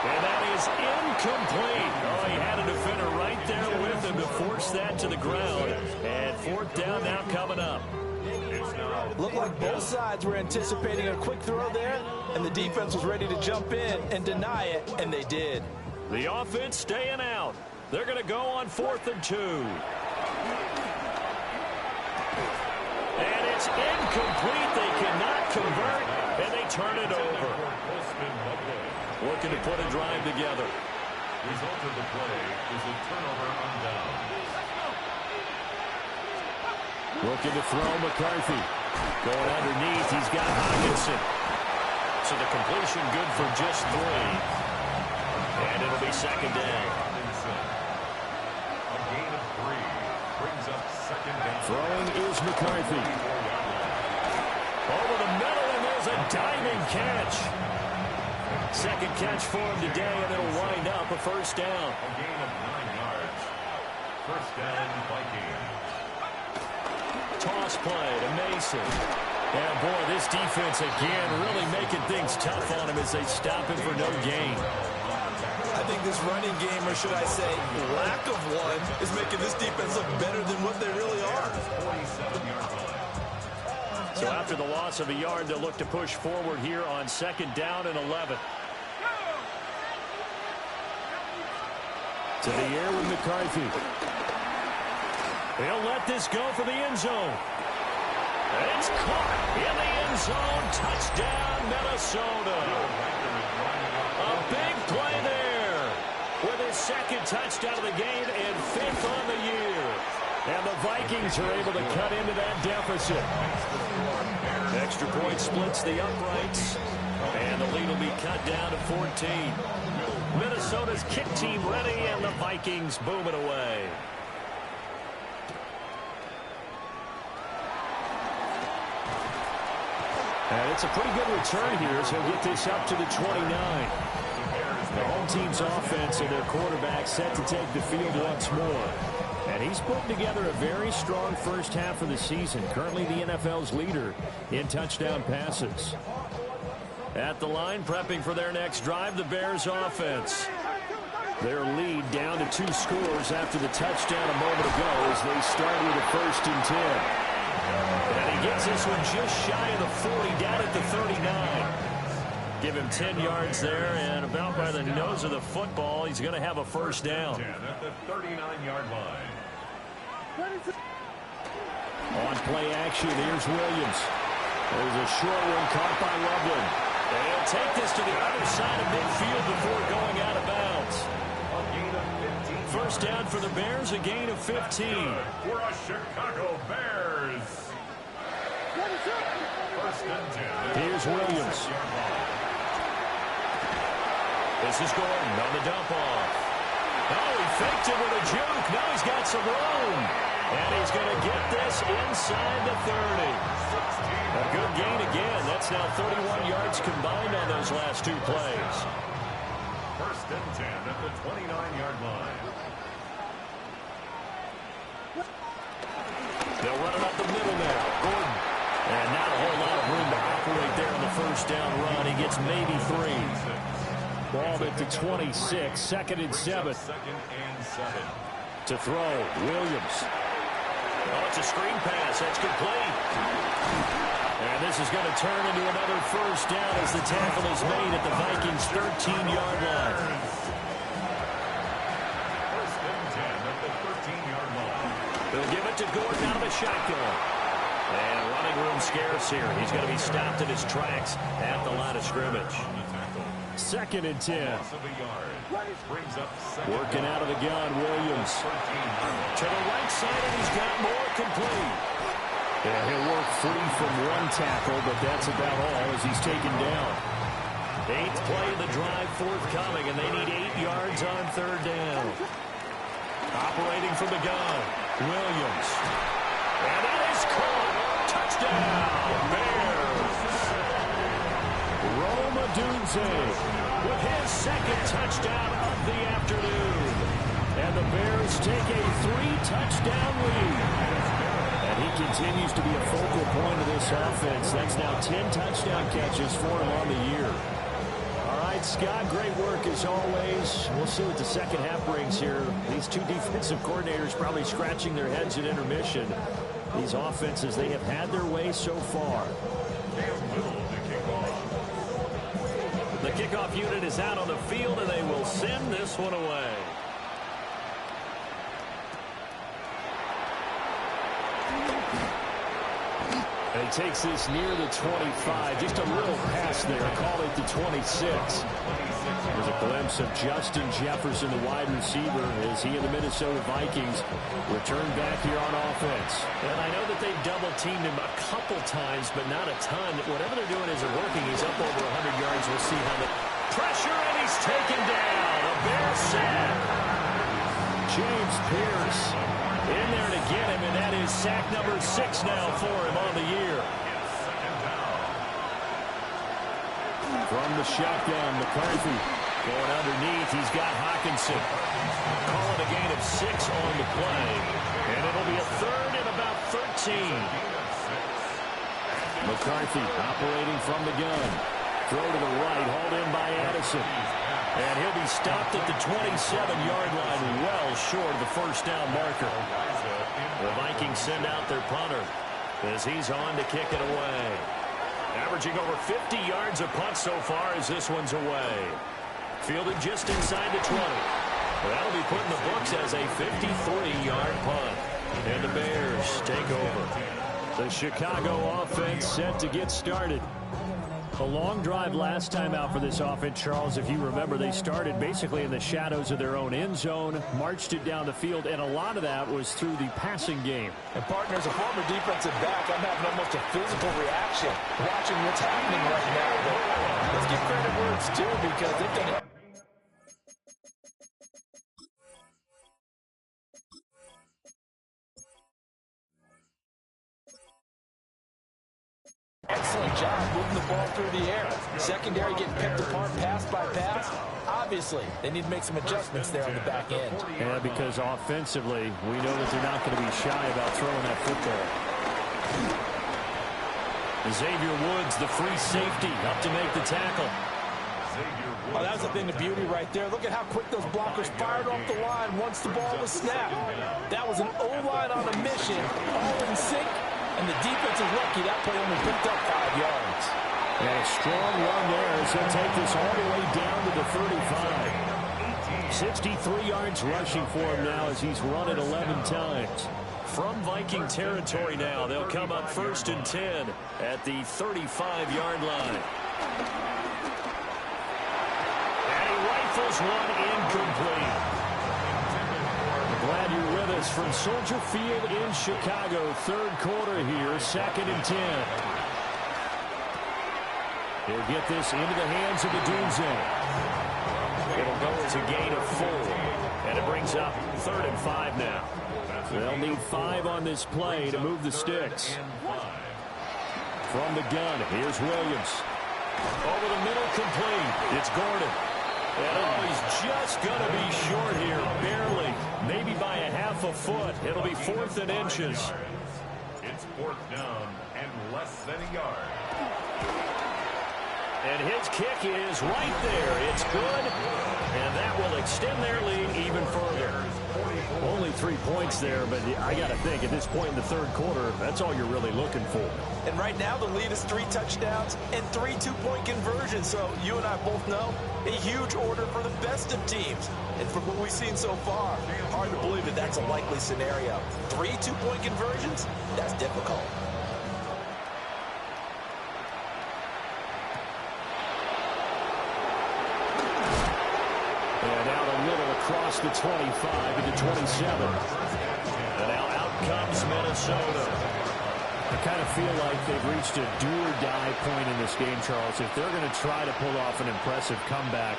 And that is incomplete. Oh, he had a defender right there with him to force that to the ground. And 4th down now coming up. Looked like both sides were anticipating a quick throw there, and the defense was ready to jump in and deny it, and they did. The offense staying out. They're going to go on 4th and 2. And it's incomplete. They cannot convert, and they turn it over. Looking to put a drive together. Result of the play is a turnover on down. Looking to throw McCarthy. Going underneath, he's got Hawkinson. So the completion good for just 3. And it'll be 2nd down. A gain of 3 brings up 2nd down. Throwing is McCarthy. Over the middle, and there's a diving catch. 2nd catch for him today, and it'll wind up a 1st down. A gain of 9 yards. 1st down, Vikings. Toss play to Mason. And boy, this defense again really making things tough on him as they stop him for no gain. I think this running game, or should I say lack of one, is making this defense look better than what they really are. 47-yard line. So after the loss of a yard, they'll look to push forward here on 2nd down and 11. To the air with McCarthy. They'll let this go for the end zone. It's caught in the end zone. Touchdown, Minnesota. A big play there with his 2nd touchdown of the game and 5th on the year. And the Vikings are able to cut into that deficit. Extra point splits the uprights. And the lead will be cut down to 14. Minnesota's kick team ready, and the Vikings booming away. And it's a pretty good return here as he'll get this up to the 29. The home team's offense and their quarterback set to take the field once more. And he's put together a very strong first half of the season. Currently the NFL's leader in touchdown passes. At the line, prepping for their next drive, the Bears offense. Their lead down to 2 scores after the touchdown a moment ago as they start with a 1st and 10. And he gets this one just shy of the 40, down at the 39. Give him 10 yards there, and about by the nose of the football, he's going to have a 1st down. 10 at the 39-yard line. On play action, here's Williams. There's a short one caught by Loveland. And he'll take this to the other side of midfield before going out of bounds. A gain of 15. 1st down for the Bears, a gain of 15. For a Chicago Bears. 1st and 10. Here's Williams. This is Gordon on the dump off. Oh, he faked it with a juke. Now he's got some room. And he's going to get this inside the 30. A good gain again. That's now 31 yards combined on those last 2 plays. 1st and 10 at the 29-yard line. They'll run it up the middle now. Gordon. And not a whole lot of room to operate there on the 1st down run. He gets maybe 3. Ball at the 26, 2nd and 7. 2nd and 7. To throw, Williams. Oh, it's a screen pass. That's complete. And this is going to turn into another 1st down as the tackle is made at the Vikings' 13-yard line. the shotgun. And running room scarce here. He's going to be stopped in his tracks at the line of scrimmage. 2nd and 10. Working out of the gun, Williams. To the right side, and he's got more complete. Yeah, he'll work free from one tackle, but that's about all as he's taken down. 8th play of the drive forthcoming, and they need 8 yards on 3rd down. Operating from the gun, Williams. And that is caught. Touchdown, Bears. Roma Dunze with his 2nd touchdown of the afternoon. And the Bears take a 3-touchdown lead. And he continues to be a focal point of this offense. That's now 10 touchdown catches for him on the year. All right, Scott, great work as always. We'll see what the second half brings here. These two defensive coordinators probably scratching their heads at intermission. These offenses, they have had their way so far. The kickoff unit is out on the field, and they will send this one away. And he takes this near the 25. Just a little pass there. Call it the 26. There's a glimpse of Justin Jefferson, the wide receiver, as he and the Minnesota Vikings return back here on offense. And I know that they've double-teamed him a couple times, but not a ton. Whatever they're doing isn't working. He's up over 100 yards. We'll see how the pressure, and he's taken down. A Bear sack. James Pierce in there to get him, and that is sack number 6 now for him on the year. From the shotgun, McCarthy going underneath. He's got Hawkinson. Calling a gain of 6 on the play. And it'll be a 3rd and about 13. McCarthy operating from the gun. Throw to the right, hauled in by Addison. And he'll be stopped at the 27-yard line, well short of the first down marker. The Vikings send out their punter as he's on to kick it away. Averaging over 50 yards a punt so far as this one's away. Fielded just inside the 20. That'll be put in the books as a 53-yard punt. And the Bears take over. The Chicago offense set to get started. A long drive last time out for this offense, Charles. If you remember, they started basically in the shadows of their own end zone, marched it down the field, and a lot of that was through the passing game. And partner, as a former defensive back, I'm having almost a physical reaction watching what's happening right now. But let's give credit where it's due because they've done it. Excellent job moving the ball through the air. Secondary getting picked apart pass by pass. Obviously, they need to make some adjustments there on the back end. Yeah, because offensively, we know that they're not going to be shy about throwing that football. Xavier Woods, the free safety, up to make the tackle. Oh, that was a thing of beauty right there. Look at how quick those blockers fired off the line once the ball was snapped. That was an O-line on a mission, all in sync. And the defense is lucky that play only picked up 5 yards. And a strong run there as he'll take this all the way down to the 35. 63 yards rushing for him now as he's run it 11 times. From Viking territory now, they'll come up 1st and 10 at the 35-yard line. And he rifles one incomplete. Glad you're with us from Soldier Field in Chicago. 3rd quarter here, 2nd and 10. He'll get this into the hands of the Dunze. It'll go as a gain of 4. And it brings up 3rd and 5 now. They'll need 5 on this play to move the sticks. From the gun, here's Williams. Over the middle, complete. It's Gordon. And he's just going to be short here, barely. Maybe by a half a foot. It'll be 4th and inches. It's 4th down and less than a yard. And his kick is right there. It's good, and that will extend their lead even further. Only 3 points there, but I got to think at this point in the third quarter, that's all you're really looking for. And right now the lead is 3 touchdowns and 3 two-point conversions. So you and I both know a huge order for the best of teams. And from what we've seen so far, hard to believe that that's a likely scenario. 3 two-point conversions? That's difficult. And out a little across the 25 into 27. And now out comes Minnesota. I kind of feel like they've reached a do-or-die point in this game, Charles. If they're going to try to pull off an impressive comeback,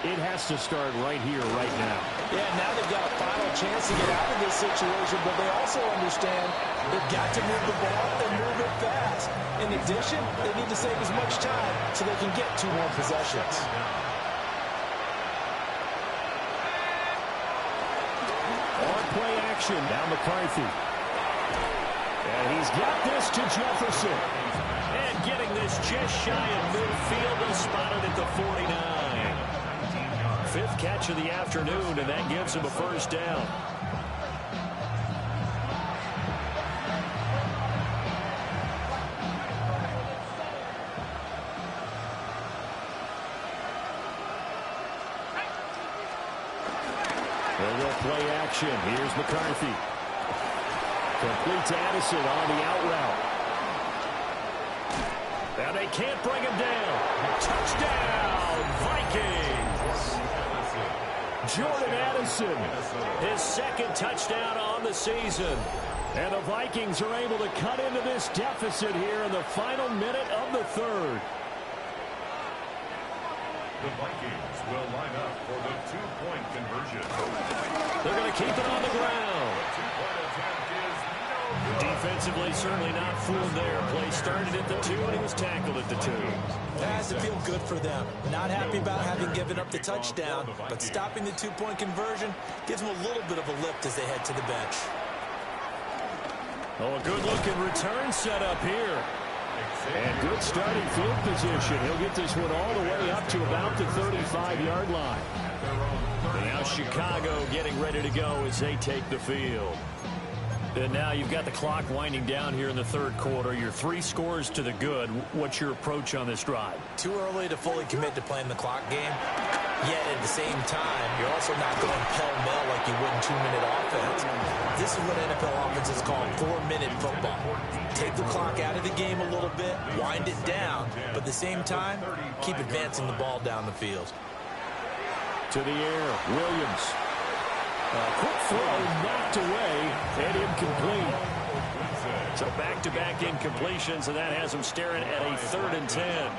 it has to start right here, right now. Yeah, now they've got a final chance to get out of this situation, but they also understand they've got to move the ball and move it fast. In addition, they need to save as much time so they can get 2 more possessions. On play action, now McCarthy. And he's got this to Jefferson. And getting this just shy of midfield, they'll spot it at the 49. 5th catch of the afternoon, and that gives him a first down. And they'll play action. Here's McCarthy. Complete to Addison on the out route. And they can't bring him down. Touchdown, Vikings! Jordan Addison, his 2nd touchdown on the season. And the Vikings are able to cut into this deficit here in the final minute of the 3rd. The Vikings will line up for the 2-point conversion. They're going to keep it on the ground. The 2-point attempt is no good. Defensively, certainly not fooled there. Play started at the 2, and he was tackled at the 2. That has to feel good for them. Not happy about having given up the touchdown, but stopping the 2-point conversion gives them a little bit of a lift as they head to the bench. Oh, a good-looking return set up here. And good starting field position. He'll get this one all the way up to about the 35-yard line. And now Chicago getting ready to go as they take the field. And now you've got the clock winding down here in the 3rd quarter. Your 3 scores to the good. What's your approach on this drive? Too early to fully commit to playing the clock game. Yet at the same time, you're also not going pell-mell like you would in 2-minute offense. This is what NFL offenses call 4-minute football. Take the clock out of the game a little bit, wind it down, but at the same time, keep advancing the ball down the field. To the air, Williams. A quick throw knocked away and incomplete. So back-to-back incompletions, and that has him staring at a 3rd and 10.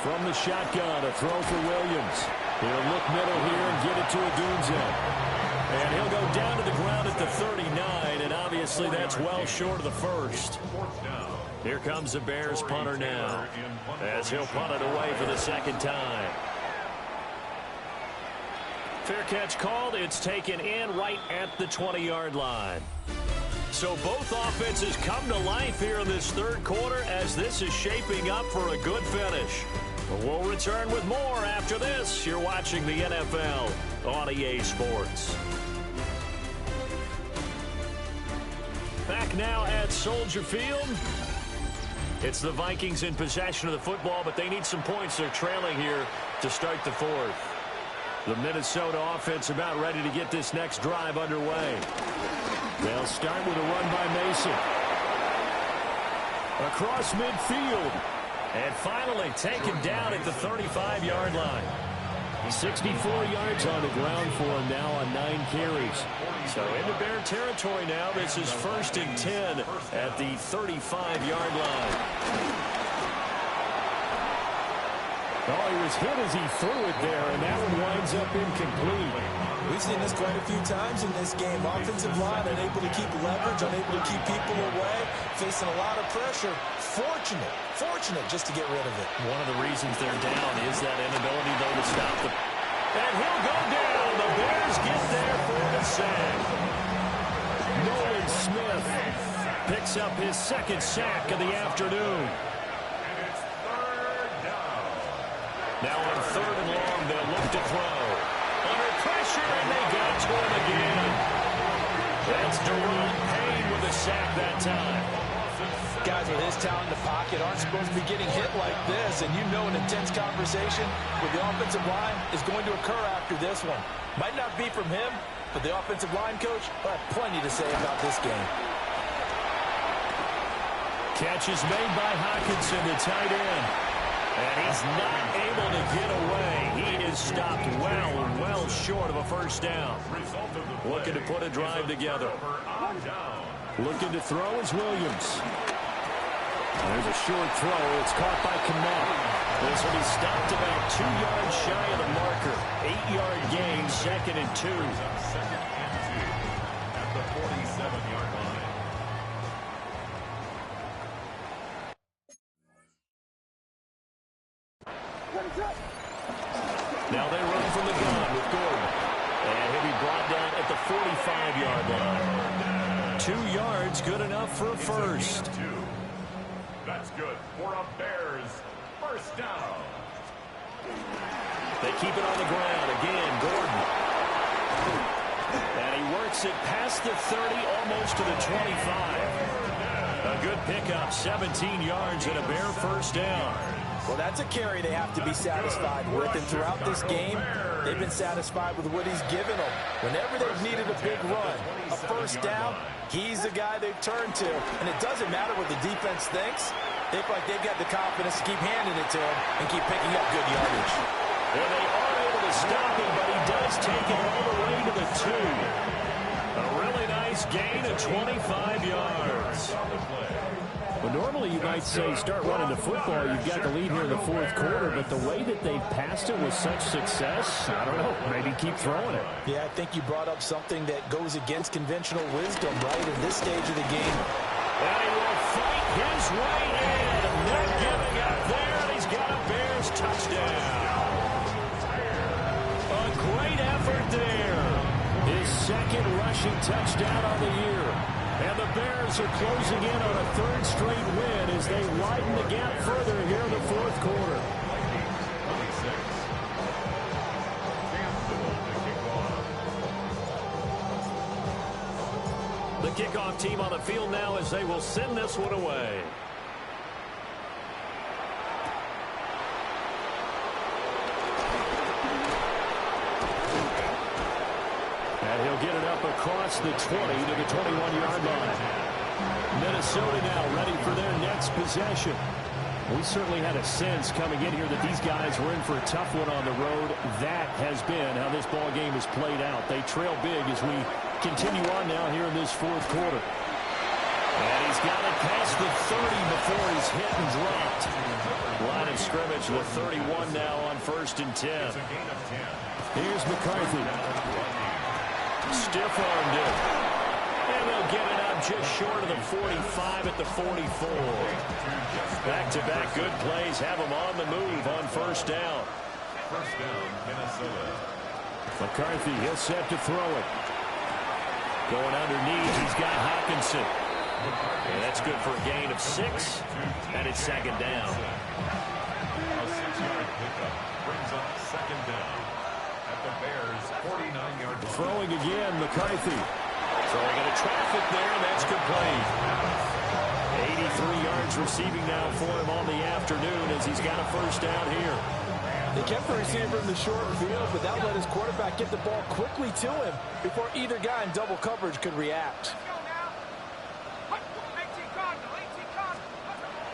From the shotgun, a throw for Williams. He'll look middle here and get it to Odunze. And he'll go down to the ground at the 39, and obviously that's well short of the 1st. Here comes the Bears punter now, as he'll punt it away for the 2nd time. Fair catch called. It's taken in right at the 20-yard line. So both offenses come to life here in this 3rd quarter as this is shaping up for a good finish. We'll return with more after this. You're watching the NFL on EA Sports. Back now at Soldier Field. It's the Vikings in possession of the football, but they need some points. They're trailing here to start the 4th. The Minnesota offense about ready to get this next drive underway. They'll start with a run by Mason. Across midfield. And finally taken down at the 35-yard line. 64 yards on the ground for him now on 9 carries. So into Bear territory now. This is 1st and 10 at the 35-yard line. Oh, he was hit as he threw it there, and that one winds up incomplete. We've seen this quite a few times in this game. Offensive line unable to keep leverage, unable to keep people away, facing a lot of pressure. Fortunate just to get rid of it. One of the reasons they're down is that inability, though, to stop them. And he'll go down. The Bears get there for the sack. Nolan Smith picks up his 2nd sack of the afternoon. And it's 3rd down. Now on 3rd and long, they'll look to throw. Under pressure, and they got to him again. That's Deron Payne with a sack that time. Guys with his talent in the pocket aren't supposed to be getting hit like this, and you know an intense conversation with the offensive line is going to occur after this one. Might not be from him, but the offensive line coach will have plenty to say about this game. Catch is made by Hockenson, the tight end. And he's not able to get away. He is stopped well short of a first down. Looking to put a drive together. Looking to throw is Williams. There's a short throw. It's caught by Kmet. This will be stopped about 2 yards shy of the marker. 8-yard gain, 2nd and 2. Second and 2 at the 47-yard line. Now they run from the gun with Gordon. And he'll be brought down at the 45-yard line. 2 yards, good enough for a first. That's good for a Bears first down. They keep it on the ground. Again, Gordon. And he works it past the 30, almost to the 25. A good pickup, 17 yards and a Bear first down. Well, that's a carry they have to be satisfied with, and throughout this game, they've been satisfied with what he's given them. Whenever they've needed a big run, a first down, he's the guy they've turned to. And it doesn't matter what the defense thinks. They feel like they've got the confidence to keep handing it to him and keep picking up good yardage. Well, they are able to stop him, but he does take it all the way to the 2. A really nice gain of 25 yards. Well, normally you might say start running the football. You've got the lead here in the 4th quarter, but the way that they've passed it with such success, I don't know, maybe keep throwing it. Yeah, I think you brought up something that goes against conventional wisdom, right, at this stage of the game. And he will fight his way in. Not giving up there, and he's got a Bears touchdown. A great effort there. His 2nd rushing touchdown on the year. And the Bears are closing in on a 3rd straight win as they widen the gap further here in the 4th quarter. The kickoff team on the field now as they will send this one away. And he'll get it up across the 20 to the 21-yard line. Minnesota now ready for their next possession. We certainly had a sense coming in here that these guys were in for a tough one on the road. That has been how this ball game has played out. They trail big as we continue on now here in this 4th quarter. And he's got it past the 30 before he's hit and dropped. Line of scrimmage with 31 now on 1st and 10. Here's McCarthy. Stiff-armed it. And they'll get it up just short of the 45 at the 44. Back-to-back good plays have them on the move on 1st down. First down, Minnesota. McCarthy, he'll set to throw it. Going underneath, he's got Hockenson. And that's good for a gain of 6. And it's 2nd down. A 6-yard pickup brings up 2nd down at the Bears' 49-yard line. Throwing again, McCarthy. Throwing into traffic there, and that's complete. 83 yards receiving now for him on the afternoon as he's got a first down here. They kept the receiver in the short field, but that let his quarterback get the ball quickly to him before either guy in double coverage could react.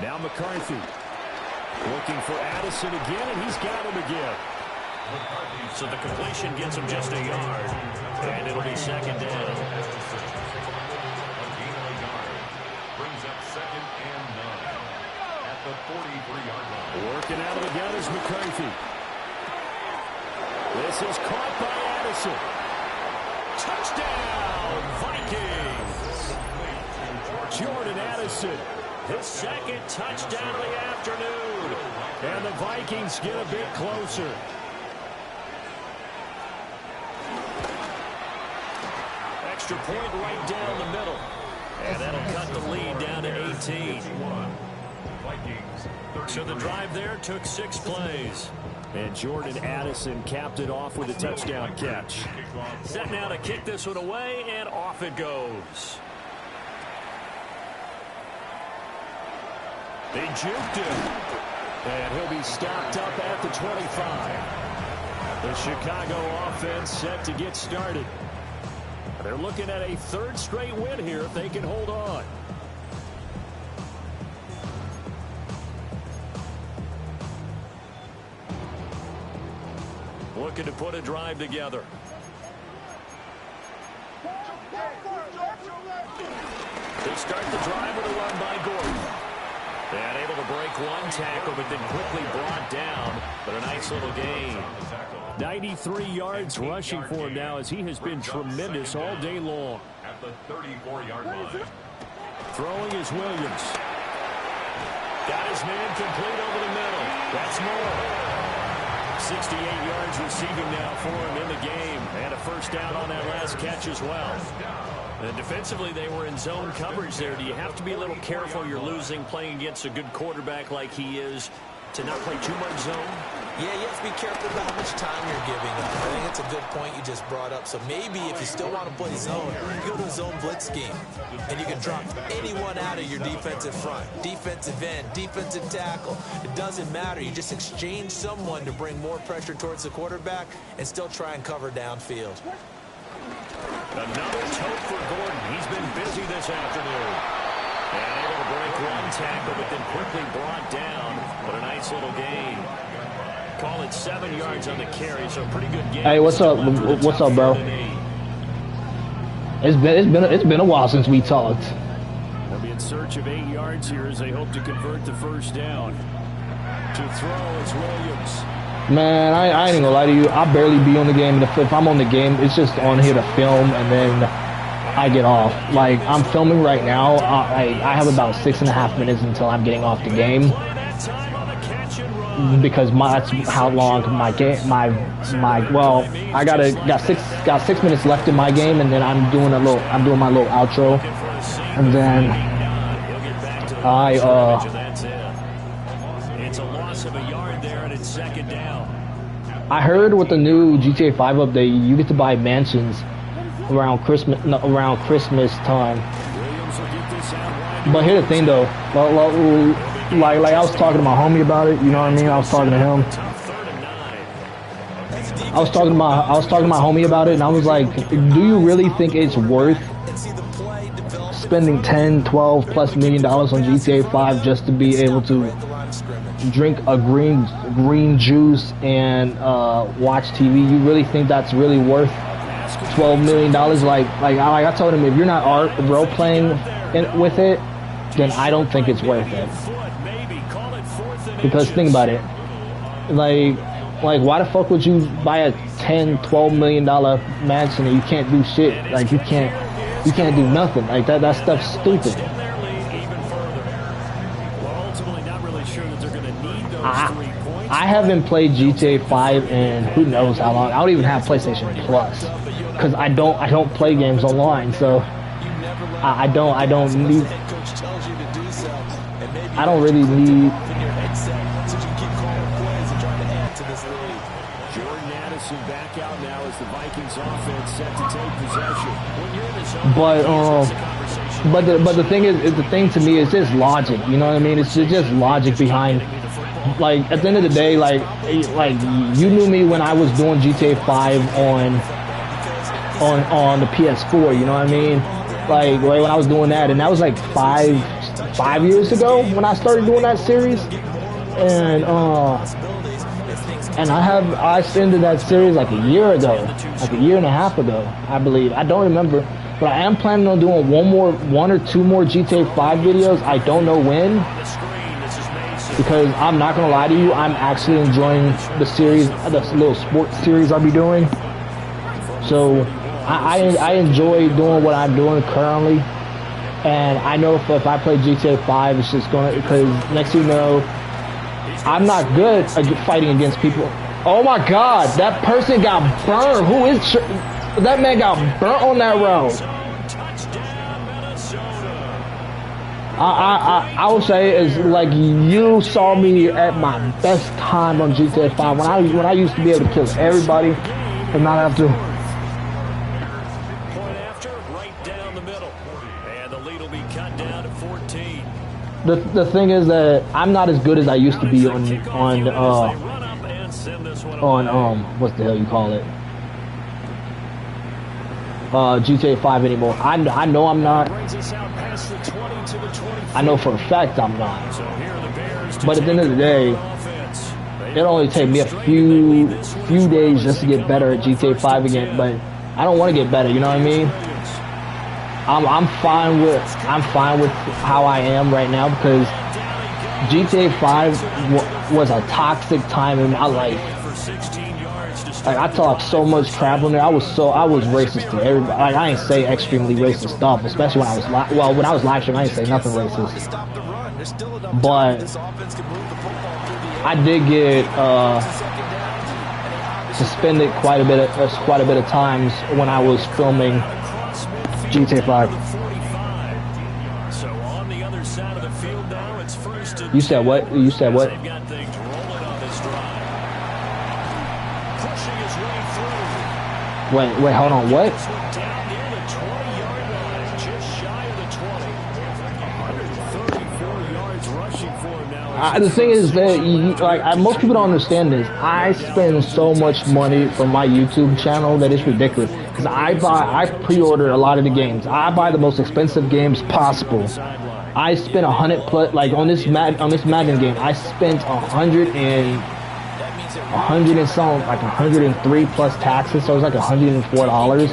Now McCarthy looking for Addison again, and he's got him again. So the completion gets him just a yard, and it'll be 2nd down. Brings up 2nd and 9 at the 43-yard line. Working out of the gun is McCarthy. This is caught by Addison. Touchdown, Vikings! Jordan Addison, his 2nd touchdown of the afternoon. And the Vikings get a bit closer. Extra point right down the middle. And that'll cut the lead down to 18. So the drive there took 6 plays. And Jordan Addison capped it off with a touchdown catch. Set now to kick this one away, and off it goes. They juked him. And he'll be stopped up at the 25. The Chicago offense set to get started. They're looking at a 3rd straight win here if they can hold on. Looking to put a drive together. They start the drive with a run by Gordon. And able to break one tackle, but then quickly brought down. But a nice little gain. 93 yards rushing for him now, as he has been tremendous all day long. At the 34-yard line. Throwing is Williams. Got his man complete over the middle. That's more. 68 yards receiving now for him in the game. And a first down on that last catch as well. And defensively, they were in zone coverage there. Do you have to be a little careful? You're losing, playing against a good quarterback like he is, to not play too much zone? Yeah, you have to be careful about how much time you're giving up. I think it's a good point you just brought up. So maybe if you still want to play zone, you go to a zone blitz scheme. And you can drop anyone out of your defensive front. Defensive end, defensive tackle. It doesn't matter. You just exchange someone to bring more pressure towards the quarterback and still try and cover downfield. Another tote for Gordon. He's been busy this afternoon. And able to break one tackle, but then quickly brought down. But a nice little gain. Call it 7 yards on the carry, so pretty good game. Hey, what's up? What's up, bro? It's been a while since we talked. They'll be in search of 8 yards here as they hope to convert the first down. To throw is Williams. Man, I ain't gonna lie to you. I barely be on the game. If I'm on the game, it's just on here to film, and then I get off. Like, I'm filming right now. I have about 6.5 minutes until I'm getting off the game, because that's how long my well, I got 6 minutes left in my game, and then I'm doing my little outro, and then it's a loss of a yard there, and it's second down. I heard with the new GTA 5 update, you get to buy mansions around Christmas time. But here's the thing, though. Like I was talking to my homie about it. You know what I mean? I was talking to him. I was talking to my homie about it, and I was like, "Do you really think it's worth spending $10-12+ million on GTA 5 just to be able to drink a green juice and watch TV? You really think that's really worth $12 million?" Like I told him, if you're not role playing with it, then I don't think it's worth it. Because think about it, like why the fuck would you buy a $10-12 million mansion and you can't do shit? Like you can't do nothing. Like that stuff's stupid. I haven't played GTA 5 in who knows how long. I don't even have PlayStation Plus because I don't play games online. So I don't really need. Jordan Addison back out now as the Vikings offense set to take possession. But the thing to me is just logic. You know what I mean? It's just logic behind. Like at the end of the day, like you knew me when I was doing GTA 5 on the PS4. You know what I mean? Like when I was doing that, and that was like five years ago when I started doing that series, and I ended that series like a year ago, like a year and a half ago, I believe. I don't remember, but I am planning on doing one or two more GTA 5 videos. I don't know when, because I'm not gonna lie to you, I'm actually enjoying the series, the little sports series I'll be doing. So I enjoy doing what I'm doing currently, and I know if I play GTA 5, it's just gonna, because next thing you know, I'm not good at fighting against people. Oh my God, that person got burned. Who is that? Man got burnt on that road. I would say is like you saw me at my best time on GTA 5 when I used to be able to kill everybody and not have to. Point after, right down the middle. And the lead will be cut down to 14. The thing is that I'm not as good as I used to be on what the hell you call it? GTA 5 anymore. I know I'm not. I know for a fact I'm not. But at the end of the day, it'll only take me a few days just to get better at GTA 5 again. But I don't want to get better. You know what I mean? I'm fine with how I am right now because GTA 5 was a toxic time in my life. Like I talked so much crap on there. I was racist to everybody. Like I ain't say extremely racist stuff, especially when I was when I was live streaming. I didn't say nothing racist. But I did get suspended quite a bit of times when I was filming GTA 5. So on the other side of the field now, it's first and You said what? You said what? they've got things rolling on this drive. Pushing his way through. Wait, hold on. What? This one down near the 20-yard line, just shy of the 20. 134 yards rushing for him now. The thing is that most people don't understand this. I spend so much money for my YouTube channel that it's ridiculous. Because I pre-order a lot of the games. I buy the most expensive games possible. I spent 100 plus, like on this Madden game. I spent 100 and some, like 103 plus taxes. So it was like $104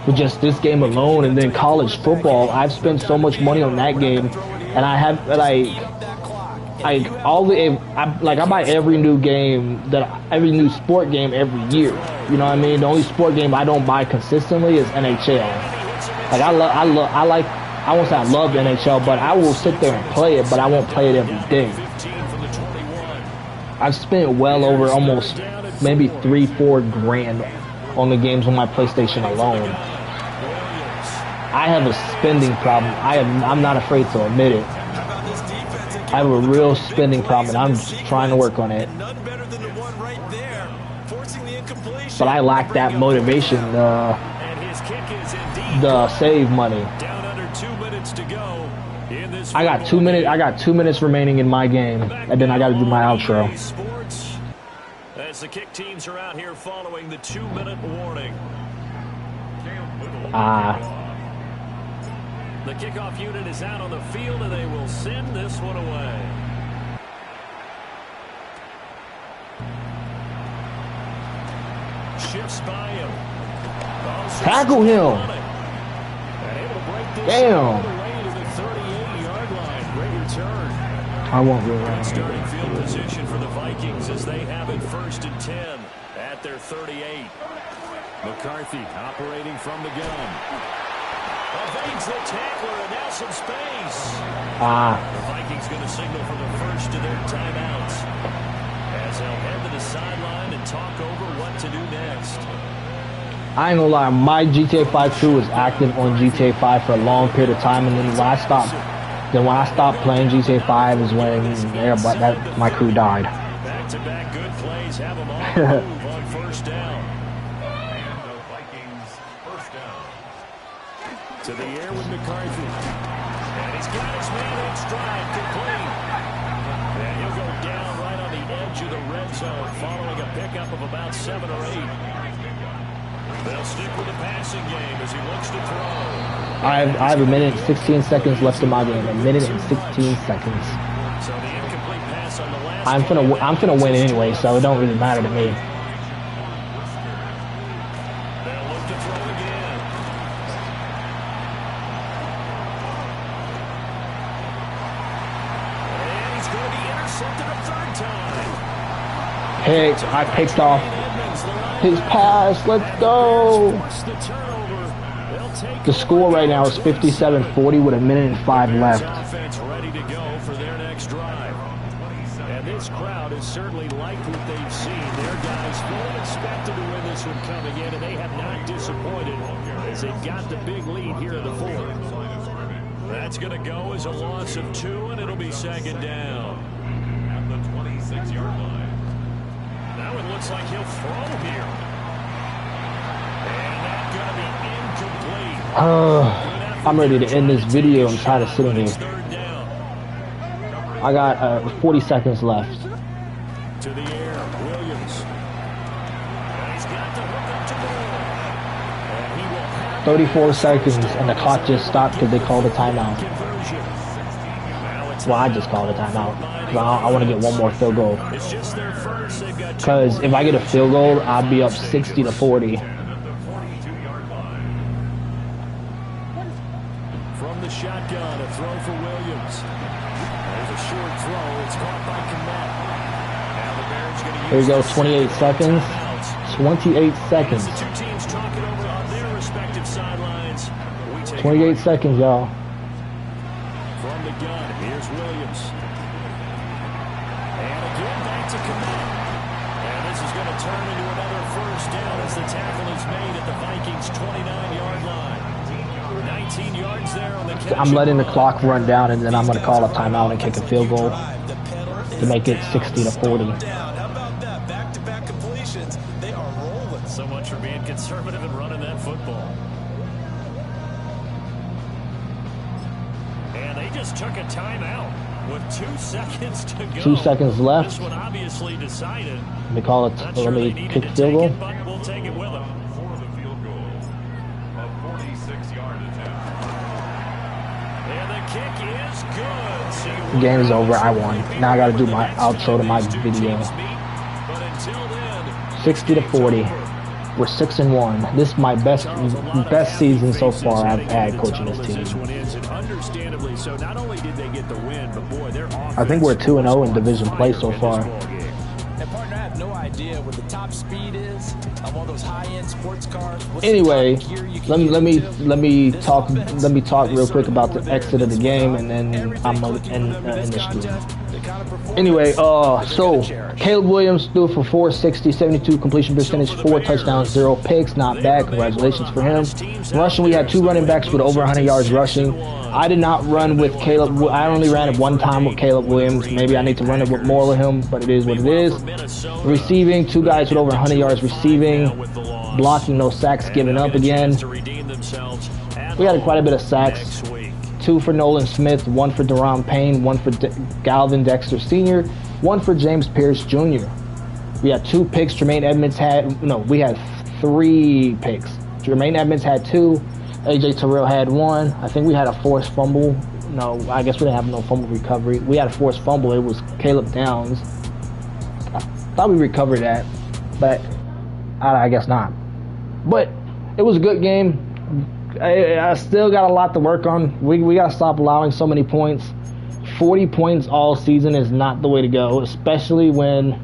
for just this game alone. And then college football, I've spent so much money on that game, and I have I buy every new new sport game every year. You know what I mean? The only sport game I don't buy consistently is NHL. Like I won't say I love the NHL, but I will sit there and play it, but I won't play it every day. I've spent well over almost maybe $3-4 grand on the games on my PlayStation alone. I have a spending problem. I'm not afraid to admit it. I have a real spending problem, and I'm just trying to work on it. But I lack that motivation to save money. I got 2 minutes. I got 2 minutes remaining in my game, and then I got to do my outro. As the kick teams are out here following the 2-minute warning. The kickoff unit is out on the field, and they will send this one away. Shifts by him. Tackle him. Damn. I won't go around. Starting field position for the Vikings as they have it 1st and 10 at their 38. McCarthy operating from the gun. Evades the tackler, and now some space. The Vikings going to signal for the first of their timeouts as they'll head to the sideline and talk over what to do next. I ain't gonna lie, my GTA 5 crew was active on GTA 5 for a long period of time, and then when I stopped playing GTA 5 is when my crew died. Back-to-back good plays have them on the move on 1st down. And the Vikings first down. To the air with McCarthy. And he's got his man in stride, complete. And he'll go down right on the edge of the red zone following a pickup of about 7 or 8. They'll stick with the passing game as he looks to throw. I have a minute and 16 seconds left in my game. A minute and 16 seconds. So the incomplete pass on the last I'm finna win anyway, so it don't really matter to me. They'll look to throw again. And he's going to be intercepted a 3rd time. Hey, I picked off his pass. Let's go. The score right now is 57-40 with a minute and 5 left. Offense ready to go for their next drive. And this crowd has certainly liked what they've seen. Their guys fully expected to win this one coming in, and they have not disappointed as they got the big lead here in the 4th. That's going to go as a loss of 2, and it'll be second down. At the 26-yard line. Now it looks like he'll throw here. And that's going to be incomplete. I'm ready to end this video and try to sit in here. Third down. I got 40 seconds left. To the air, Williams. And he's got the hook up to goal. And he will have 34 seconds, and the clock just stopped because they called a timeout. conversion. Well, I just called a timeout. I want to get one more field goal. It's just their first. They've got 2 Because if I get a field goal, I'll be up 60 to 40. At the 42-yard line. From the shotgun, a throw for Williams. There's a short throw. It's caught by Komet. Now the Bears going to Here we use go, this 28 seconds. 28 seconds. As the two teams talking over on their respective sidelines. We take 28 seconds, y'all. From the gun, here's Williams. And again, back to Komet. And this is going to turn into another first down as the tackle is made at the Vikings' 29-yard line. 19 yards there on the catch. I'm letting the clock run down, and then I'm going to call a timeout and kick a field goal to make it 60 to 40. How about that? Back-to-back completions. They are rolling. So much for being conservative and running that football. And they just took a timeout with 2 seconds to go. 2 seconds left. This one obviously decided. Let me call it. Not Let sure they me needed kick to field take goal. it, but we'll take it with them. For the field goal. A 46-yard attempt. And the kick is good. So The game is over. I won. Now I got to do my outro to my video. But until then, 60 to 40. We're 6-1. This is my best season so far I've had coaching this This team. one is, and understandably so. Not only did they get the win, but boy, their offense. I think we're 2-0 in division play so far. And partner, I have no idea what the top speed is on one of those high-end sports cars. What's the Anyway, top gear you can let me use? talk real quick about the exit of the game, and then I'm gonna end the stream. Anyway, so Caleb Williams threw for 460, 72 completion percentage, 4 touchdowns, 0 picks. Not bad. Congratulations for him. Rushing, we had 2 running backs with over 100 yards rushing. I did not run with Caleb. I only ran it 1 time with Caleb Williams. Maybe I need to run it with more with him, but it is what it is. Receiving, 2 guys with over 100 yards receiving. Blocking, no sacks, giving up again. We had quite a bit of sacks. 2 for Nolan Smith, 1 for Deron Payne, 1 for Galvin Dexter Sr., 1 for James Pierce Jr. We had 2 picks. Jermaine Edmonds we had 3 picks. Jermaine Edmonds had 2. AJ Terrell had 1. I think we had a forced fumble. No, I guess we didn't have no fumble recovery. We had a forced fumble. It was Caleb Downs. I thought we recovered that, but I guess not. But it was a good game. I still got a lot to work on. We got to stop allowing so many points. 40 points all season is not the way to go, especially when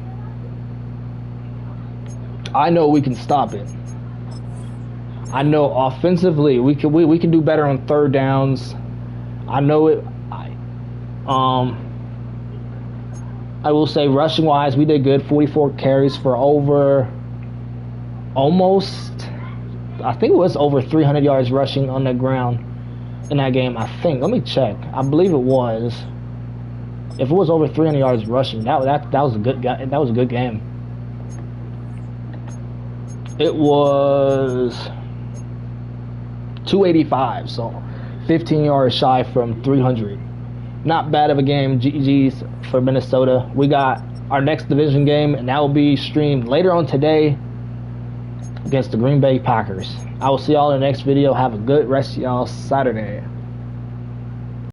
I know we can stop it. I know offensively we can do better on third downs. I know it. I will say rushing wise we did good. 44 carries for over almost, I think it was over 300 yards rushing on the ground in that game. I think. Let me check. I believe it was. If it was over 300 yards rushing, that was a good guy. That was a good game. It was 285, so 15 yards shy from 300. Not bad of a game. GG's for Minnesota. We got our next division game, and that will be streamed later on today against the Green Bay Packers. I will see y'all in the next video. Have a good rest of y'all Saturday.